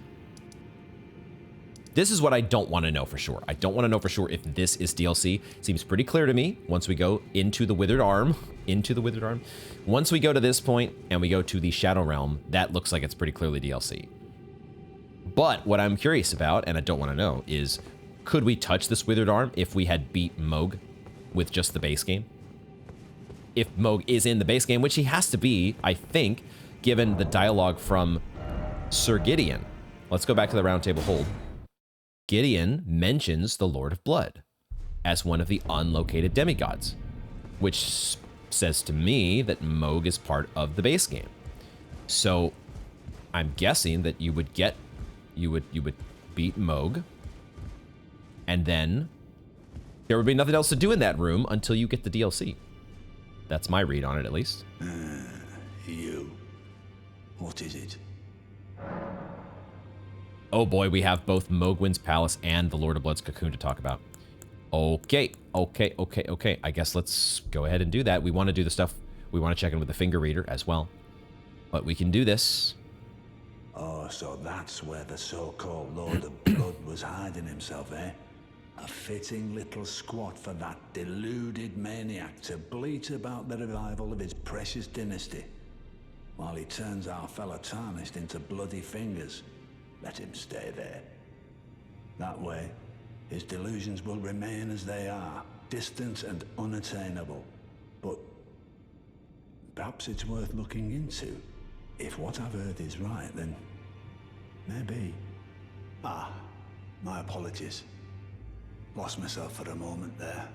S1: This is what I don't want to know for sure. I don't want to know for sure if this is DLC. Seems pretty clear to me once we go into the Withered Arm. Once we go to this point and we go to the Shadow Realm, that looks like it's pretty clearly DLC. But what I'm curious about, and I don't want to know, is could we touch this Withered Arm if we had beat Mohg with just the base game? If Mohg is in the base game, which he has to be, I think, given the dialogue from Sir Gideon. Let's go back to the Round Table Hold. Gideon mentions the Lord of Blood as one of the unlocated demigods, which says to me that Mohg is part of the base game. So I'm guessing that you would beat Mohg, and then there would be nothing else to do in that room until you get the DLC. That's my read on it, at least.
S3: You. What is it?
S1: Oh boy, we have both Mohgwyn's Palace and the Lord of Blood's Cocoon to talk about. Okay. I guess let's go ahead and do that. We want to do the stuff We want to check in with the finger reader as well. But we can do this.
S3: Oh, so that's where the so-called Lord of Blood was hiding himself, eh? A fitting little squat for that deluded maniac to bleat about the revival of his precious dynasty, while he turns our fella Tarnished into bloody fingers. Let him stay there. That way, his delusions will remain as they are, distant and unattainable. But perhaps it's worth looking into. If what I've heard is right, then maybe. Ah, my apologies. Lost myself for a moment there.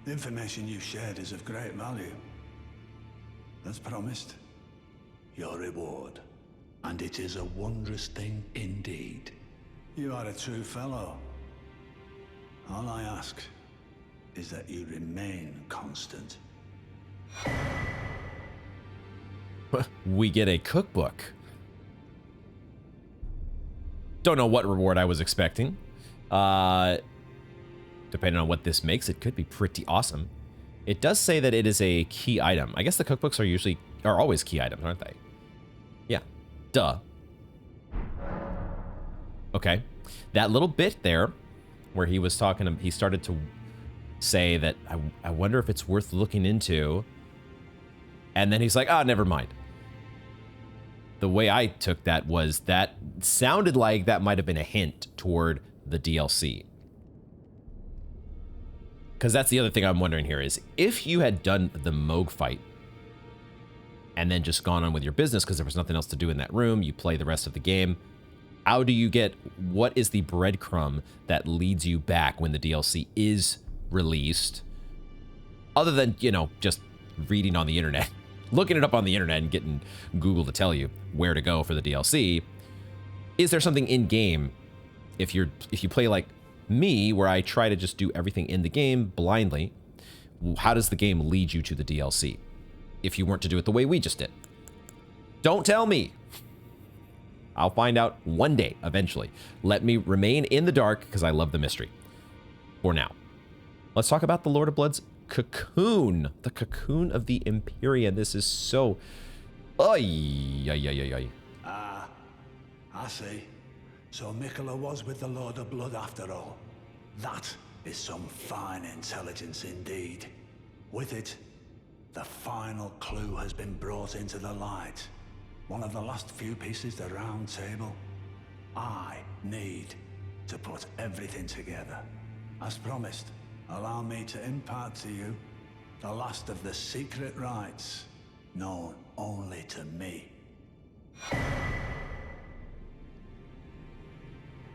S3: The information you shared is of great value. As promised, your reward. And it is a wondrous thing indeed. You are a true fellow. All I ask is that you remain constant.
S1: We get a cookbook. Don't know what reward I was expecting. Depending on what this makes, it could be pretty awesome. It does say that it is a key item. I guess the cookbooks are always key items, aren't they? Yeah. Duh. Okay. That little bit there where he was talking, he started to say that I wonder if it's worth looking into. And then he's like, oh, never mind. The way I took that was that sounded like that might have been a hint toward the DLC. Because that's the other thing I'm wondering here is if you had done the Mohg fight and then just gone on with your business because there was nothing else to do in that room, you play the rest of the game, how do you get, what is the breadcrumb that leads you back when the DLC is released? Other than, you know, just reading on the internet, looking it up on the internet and getting Google to tell you where to go for the DLC. Is there something in game if you play like me, where I try to just do everything in the game blindly? How does the game lead you to the DLC if you weren't to do it the way we just did? Don't tell me. I'll find out one day, eventually. Let me remain in the dark because I love the mystery. For now, let's talk about the Lord of Blood's cocoon. The cocoon of the Empyrean. This is so...
S3: Ah, I see. So Mikola was with the Lord of Blood after all. That is some fine intelligence indeed. With it, the final clue has been brought into the light. One of the last few pieces of the round table. I need to put everything together. As promised, allow me to impart to you the last of the secret rites, known only to me.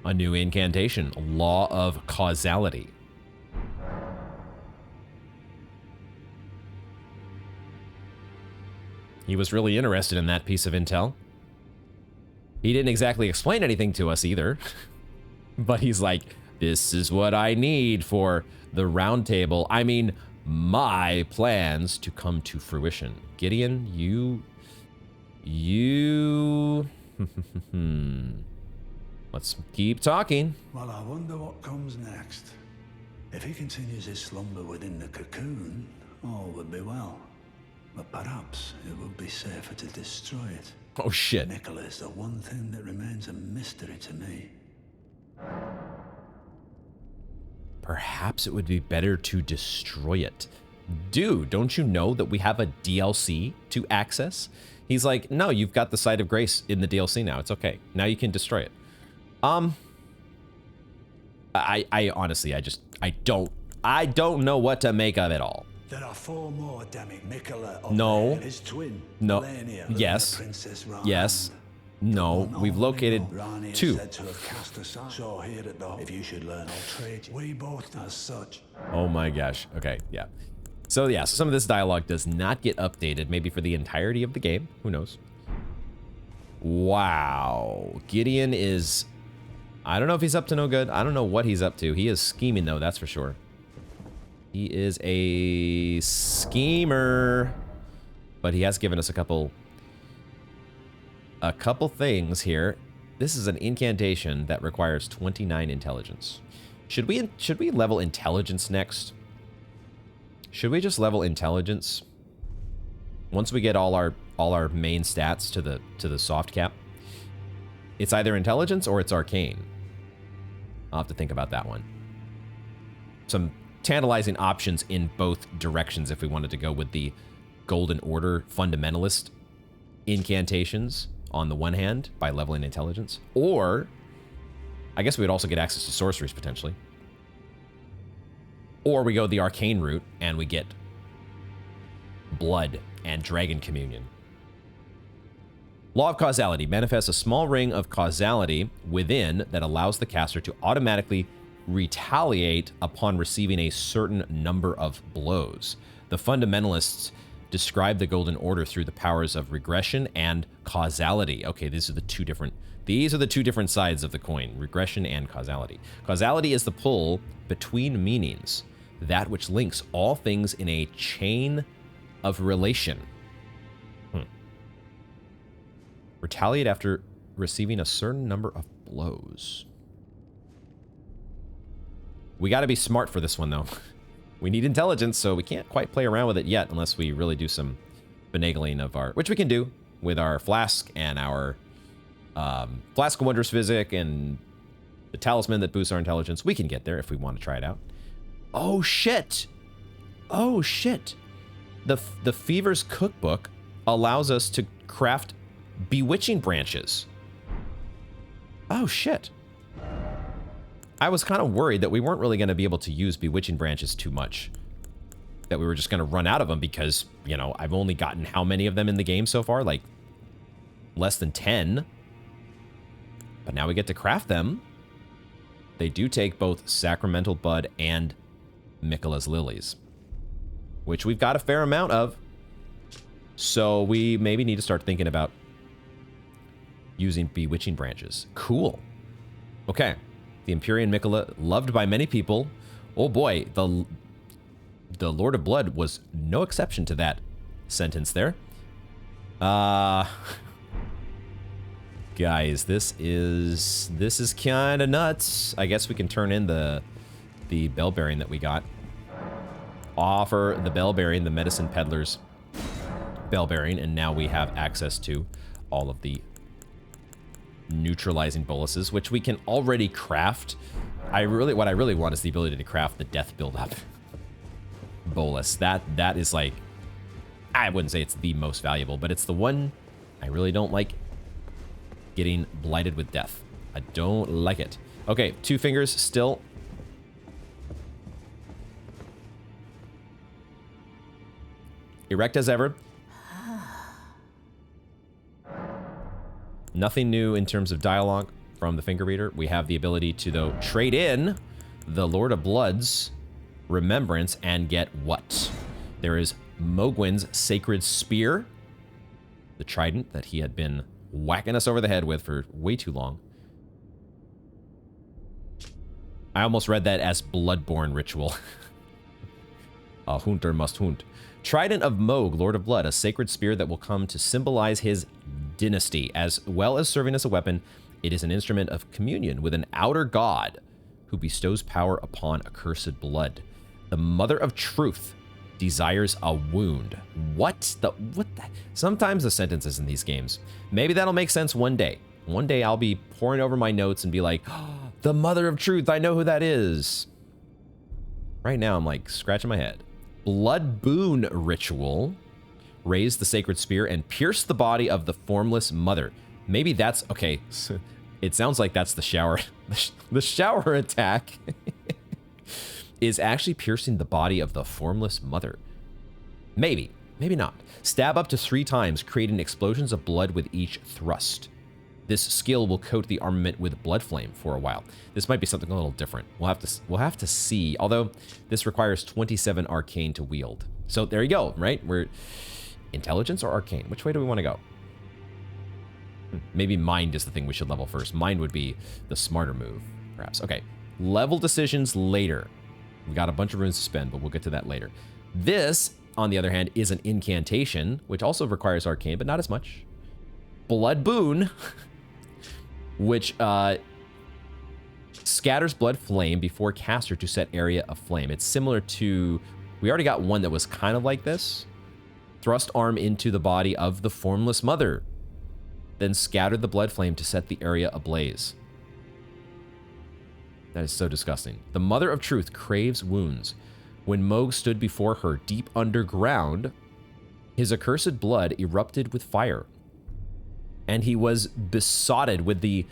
S1: A new incantation, Law of Causality. He was really interested in that piece of intel. He didn't exactly explain anything to us either, but he's like, this is what I need for the round table. I mean, my plans to come to fruition. Gideon, you... Let's keep talking.
S3: Well, I wonder what comes next. If he continues his slumber within the cocoon, all would be well. But perhaps it would be safer to destroy it.
S1: Oh, shit.
S3: Mikola is the one thing that remains a mystery to me.
S1: Perhaps it would be better to destroy it. Dude, don't you know that we have a DLC to access? He's like, no, you've got the Site of Grace in the DLC now. It's okay. Now you can destroy it. I honestly, I don't know what to make of it all.
S3: There are 4 more Demic Mikola
S1: No.
S3: and his twin.
S1: No.
S3: Melania,
S1: Yes.
S3: Princess
S1: Yes. No.
S3: One
S1: We've
S3: only
S1: located
S3: Rani is
S1: 2.
S3: said to have cast aside. So here at the if you should learn, I'll trade you. We both as such.
S1: Oh my gosh. Okay, yeah. So yeah, so some of this dialogue does not get updated, maybe for the entirety of the game. Who knows? Wow. Gideon is... I don't know if he's up to no good. I don't know what he's up to. He is scheming, though, that's for sure. He is a schemer. But he has given us a couple things here. This is an incantation that requires 29 intelligence. Should we level intelligence next? Should we just level intelligence? Once we get all our main stats to the soft cap, it's either intelligence or it's arcane. I'll have to think about that one. Some tantalizing options in both directions if we wanted to go with the Golden Order fundamentalist incantations on the one hand by leveling intelligence, or I guess we would also get access to sorceries potentially. Or we go the arcane route and we get blood and dragon communion. Law of causality manifests a small ring of causality within that allows the caster to automatically retaliate upon receiving a certain number of blows. The fundamentalists describe the Golden Order through the powers of regression and causality. Okay, these are the two different sides of the coin, regression and causality. Causality is the pull between meanings, that which links all things in a chain of relation. Retaliate after receiving a certain number of blows. We got to be smart for this one, though. We need intelligence, so we can't quite play around with it yet unless we really do some finagling of our... Which we can do with our flask and our Flask of Wondrous Physic and the talisman that boosts our intelligence. We can get there if we want to try it out. Oh, shit! Oh, shit! The Fever's Cookbook allows us to craft bewitching branches. Oh, shit. I was kind of worried that we weren't really going to be able to use bewitching branches too much. That we were just going to run out of them because, you know, I've only gotten how many of them in the game so far? Like, less than 10. But now we get to craft them. They do take both Sacramental Bud and Miquella's Lilies, which we've got a fair amount of. So we maybe need to start thinking about using bewitching branches. Cool. Okay. The Empyrean Miquella, loved by many people. Oh boy, the Lord of Blood was no exception to that sentence there. Guys, this is kind of nuts. I guess we can turn in the bell bearing that we got. Offer the bell bearing, the medicine peddler's bell bearing, and now we have access to all of the neutralizing boluses, which we can already craft. What I really want is the ability to craft the death build-up bolus. That is like, I wouldn't say it's the most valuable, but it's the one I really don't like getting blighted with death. I don't like it. Okay, 2 fingers still. Erect as ever. Nothing new in terms of dialogue from the finger reader. We have the ability to, though, trade in the Lord of Blood's remembrance and get what? There is Mohgwyn's Sacred Spear, the trident that he had been whacking us over the head with for way too long. I almost read that as Bloodborne Ritual. A hunter must hunt. Trident of Mohg, Lord of Blood, a sacred spear that will come to symbolize his dynasty. As well as serving as a weapon, it is an instrument of communion with an outer god who bestows power upon accursed blood. The Mother of Truth desires a wound. What the? Sometimes the sentences in these games. Maybe that'll make sense one day. One day I'll be poring over my notes and be like, oh, the Mother of Truth, I know who that is. Right now I'm like scratching my head. Blood Boon Ritual. Raise the sacred spear and pierce the body of the formless mother. Maybe that's... Okay, it sounds like that's the shower. The shower attack is actually piercing the body of the formless mother. Maybe. Maybe not. Stab up to 3 times, creating explosions of blood with each thrust. This skill will coat the armament with blood flame for a while. This might be something a little different. We'll have to see. Although this requires 27 arcane to wield. So there you go, right? We're intelligence or arcane. Which way do we want to go? Maybe mind is the thing we should level first. Mind would be the smarter move, perhaps. Okay, level decisions later. We got a bunch of runes to spend, but we'll get to that later. This, on the other hand, is an incantation, which also requires arcane, but not as much. Blood Boon, which scatters blood flame before caster to set area of flame. It's similar to... We already got one that was kind of like this. Thrust arm into the body of the formless mother. Then scattered the blood flame to set the area ablaze. That is so disgusting. The Mother of Truth craves wounds. When Mohg stood before her deep underground, his accursed blood erupted with fire. And he was besotted with the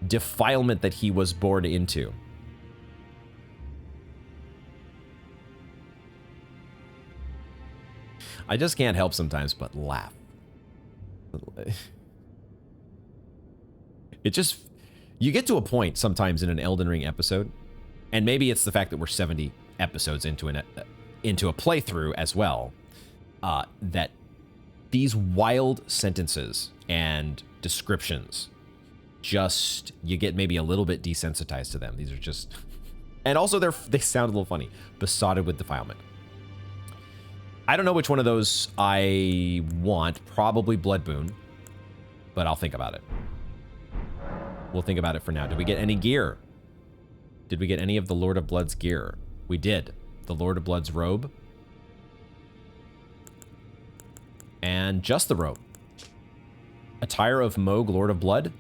S1: defilement that he was born into. I just can't help sometimes but laugh. It just... You get to a point sometimes in an Elden Ring episode, and maybe it's the fact that we're 70 episodes into a playthrough as well, that these wild sentences and descriptions just, you get maybe a little bit desensitized to them. These are just... And also they sound a little funny. Besotted with defilement. I don't know which one of those I want. Probably Blood Boon, but I'll think about it. We'll think about it for now. Did we get any gear? Did we get any of the Lord of Blood's gear? We did. The Lord of Blood's robe. And just the robe. Attire of Mohg, Lord of Blood.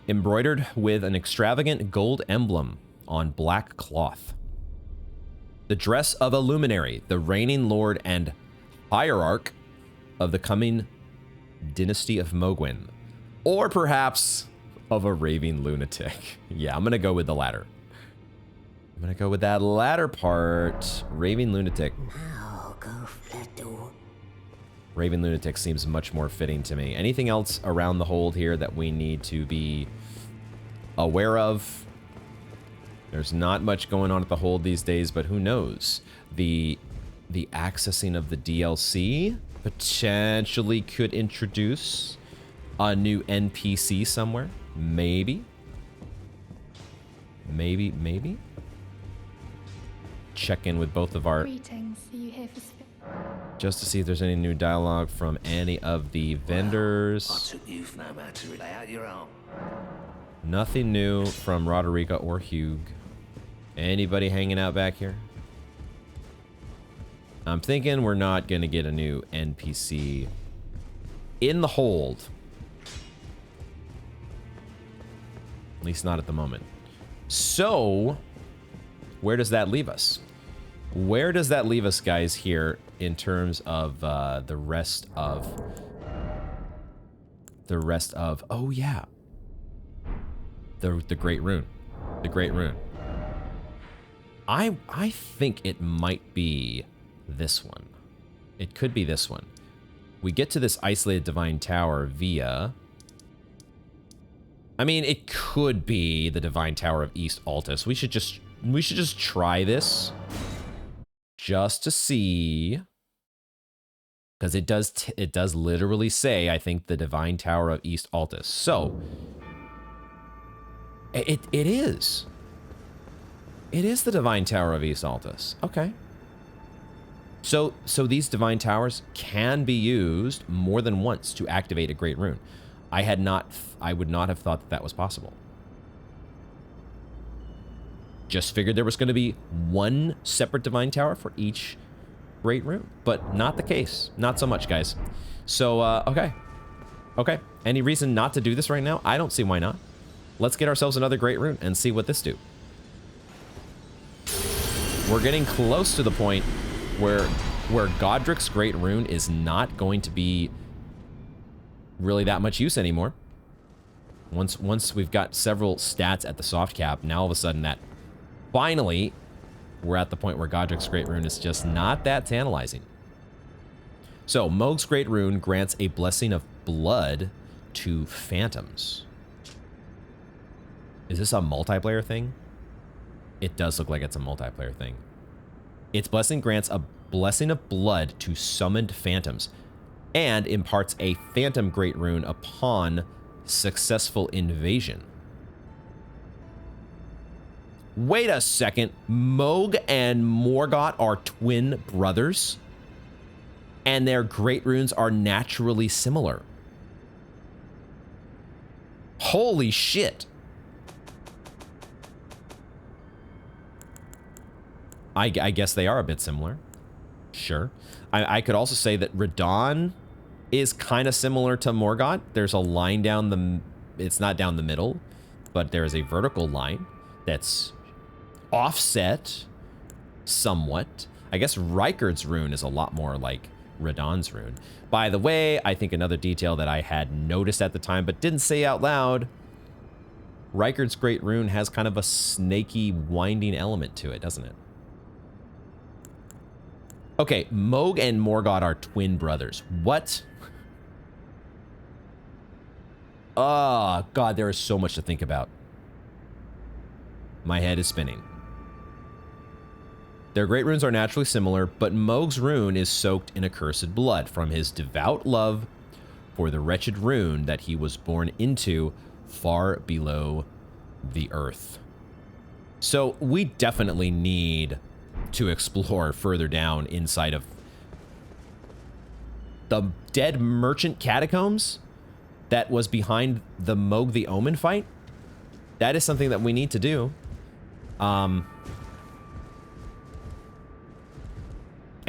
S1: Embroidered with an extravagant gold emblem on black cloth. The dress of a luminary, the reigning lord and hierarch of the coming dynasty of Mohgwyn. Or perhaps of a raving lunatic. Yeah, I'm going to go with the latter. I'm going to go with that latter part. Raving lunatic. Raving lunatic seems much more fitting to me. Anything else around the hold here that we need to be aware of? There's not much going on at the hold these days, but who knows? The accessing of the DLC potentially could introduce a new NPC somewhere. Maybe. Maybe. Check in with both of our...
S5: Greetings. Are you here for
S1: just to see if there's any new dialogue from any of the vendors.
S6: I took you for no matter to lay out your own.
S1: Nothing new from Roderica or Hugh. Anybody hanging out back here? I'm thinking we're not going to get a new NPC in the hold. At least not at the moment. So, where does that leave us? Where does that leave us, guys, here in terms of the rest of... Oh, yeah. The Great Rune. The Great Rune. I think it might be this one. It could be this one. We get to this isolated divine tower via... I mean, it could be the divine tower of East Altus. We should just try this. Just to see. Because it does literally say, I think, the divine tower of East Altus. So... It is. It is the divine tower of East Altus. Okay. So these divine towers can be used more than once to activate a great rune. I would not have thought that was possible. Just figured there was going to be one separate divine tower for each great rune, but not the case. Not so much, guys. So, okay. Okay. Any reason not to do this right now? I don't see why not. Let's get ourselves another great rune and see what this do. We're getting close to the point where Godrick's great rune is not going to be really that much use anymore. Once we've got several stats at the soft cap, now all of a sudden that finally we're at the point where Godrick's great rune is just not that tantalizing. So Mohg's great rune grants a blessing of blood to phantoms. Is this a multiplayer thing? It does look like it's a multiplayer thing. Its blessing grants a blessing of blood to summoned phantoms and imparts a phantom great rune upon successful invasion. Wait a second. Mohg and Morgott are twin brothers, and their great runes are naturally similar. Holy shit. I guess they are a bit similar. Sure. I could also say that Radon is kind of similar to Morgott. There's a line down the... It's not down the middle, but there is a vertical line that's offset somewhat. I guess Rykard's rune is a lot more like Radon's rune. By the way, I think another detail that I had noticed at the time but didn't say out loud, Rykard's Great Rune has kind of a snaky, winding element to it, doesn't it? Okay, Mohg and Morgott are twin brothers. What? Oh, God, there is so much to think about. My head is spinning. Their great runes are naturally similar, but Mohg's rune is soaked in accursed blood from his devout love for the wretched rune that he was born into far below the earth. So we definitely need to explore further down inside of the dead merchant catacombs that was behind the Mohg the Omen fight. That is something that we need to do. And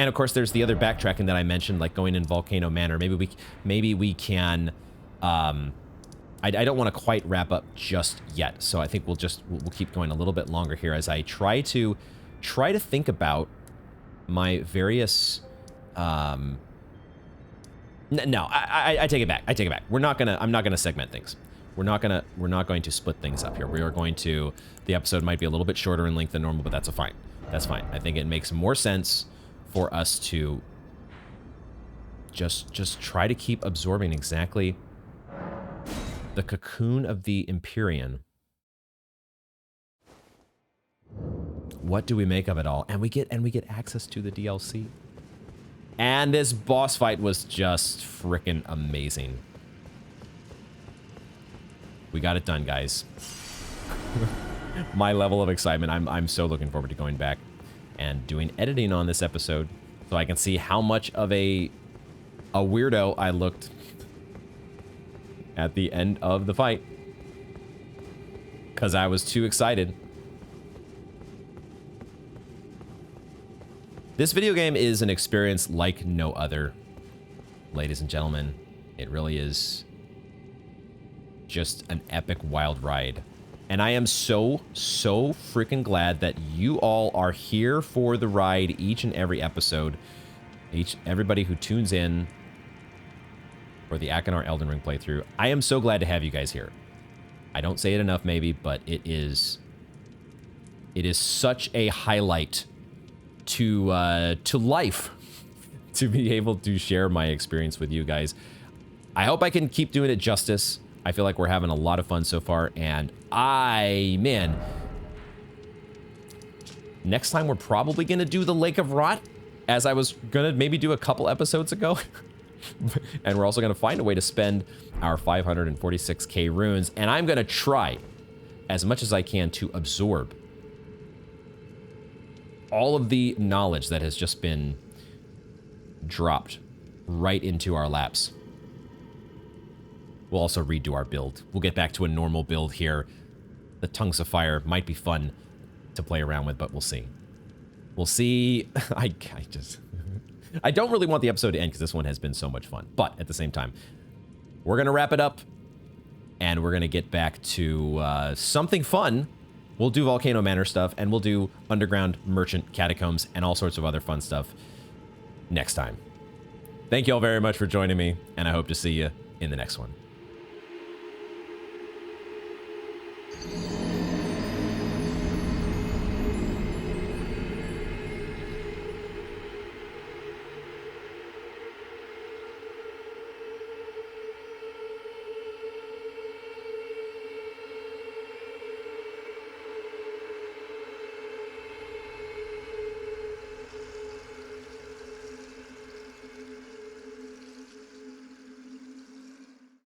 S1: of course, there's the other backtracking that I mentioned, like going in Volcano Manor. Maybe we can. I don't want to quite wrap up just yet, so I think we'll keep going a little bit longer here as I try to think about my various. No, I take it back. I take it back. I'm not gonna segment things. We're not going to split things up here. We are going to. The episode might be a little bit shorter in length than normal, but that's fine. That's fine. I think it makes more sense for us to just try to keep absorbing exactly the cocoon of the Empyrean. What do we make of it all? And we get access to the DLC. And this boss fight was just freaking amazing. We got it done, guys. My level of excitement, I'm so looking forward to going back and doing editing on this episode so I can see how much of a weirdo I looked at the end of the fight. Because I was too excited. This video game is an experience like no other, ladies and gentlemen. It really is just an epic wild ride. And I am so freaking glad that you all are here for the ride each and every episode. Everybody who tunes in for the Akinar Elden Ring playthrough. I am so glad to have you guys here. I don't say it enough maybe, but it is such a highlight to life to be able to share my experience with you guys. I hope I can keep doing it justice. I feel like we're having a lot of fun so far, and man, next time we're probably gonna do the Lake of Rot, as I was gonna maybe do a couple episodes ago. And we're also gonna find a way to spend our 546k runes, and I'm gonna try as much as I can to absorb all of the knowledge that has just been dropped right into our laps. We'll also redo our build. We'll get back to a normal build here. The Tongues of Fire might be fun to play around with, but we'll see. We'll see. I don't really want the episode to end because this one has been so much fun. But at the same time, we're going to wrap it up and we're going to get back to something fun. We'll do Volcano Manor stuff and we'll do Underground Merchant Catacombs and all sorts of other fun stuff next time. Thank you all very much for joining me, and I hope to see you in the next one.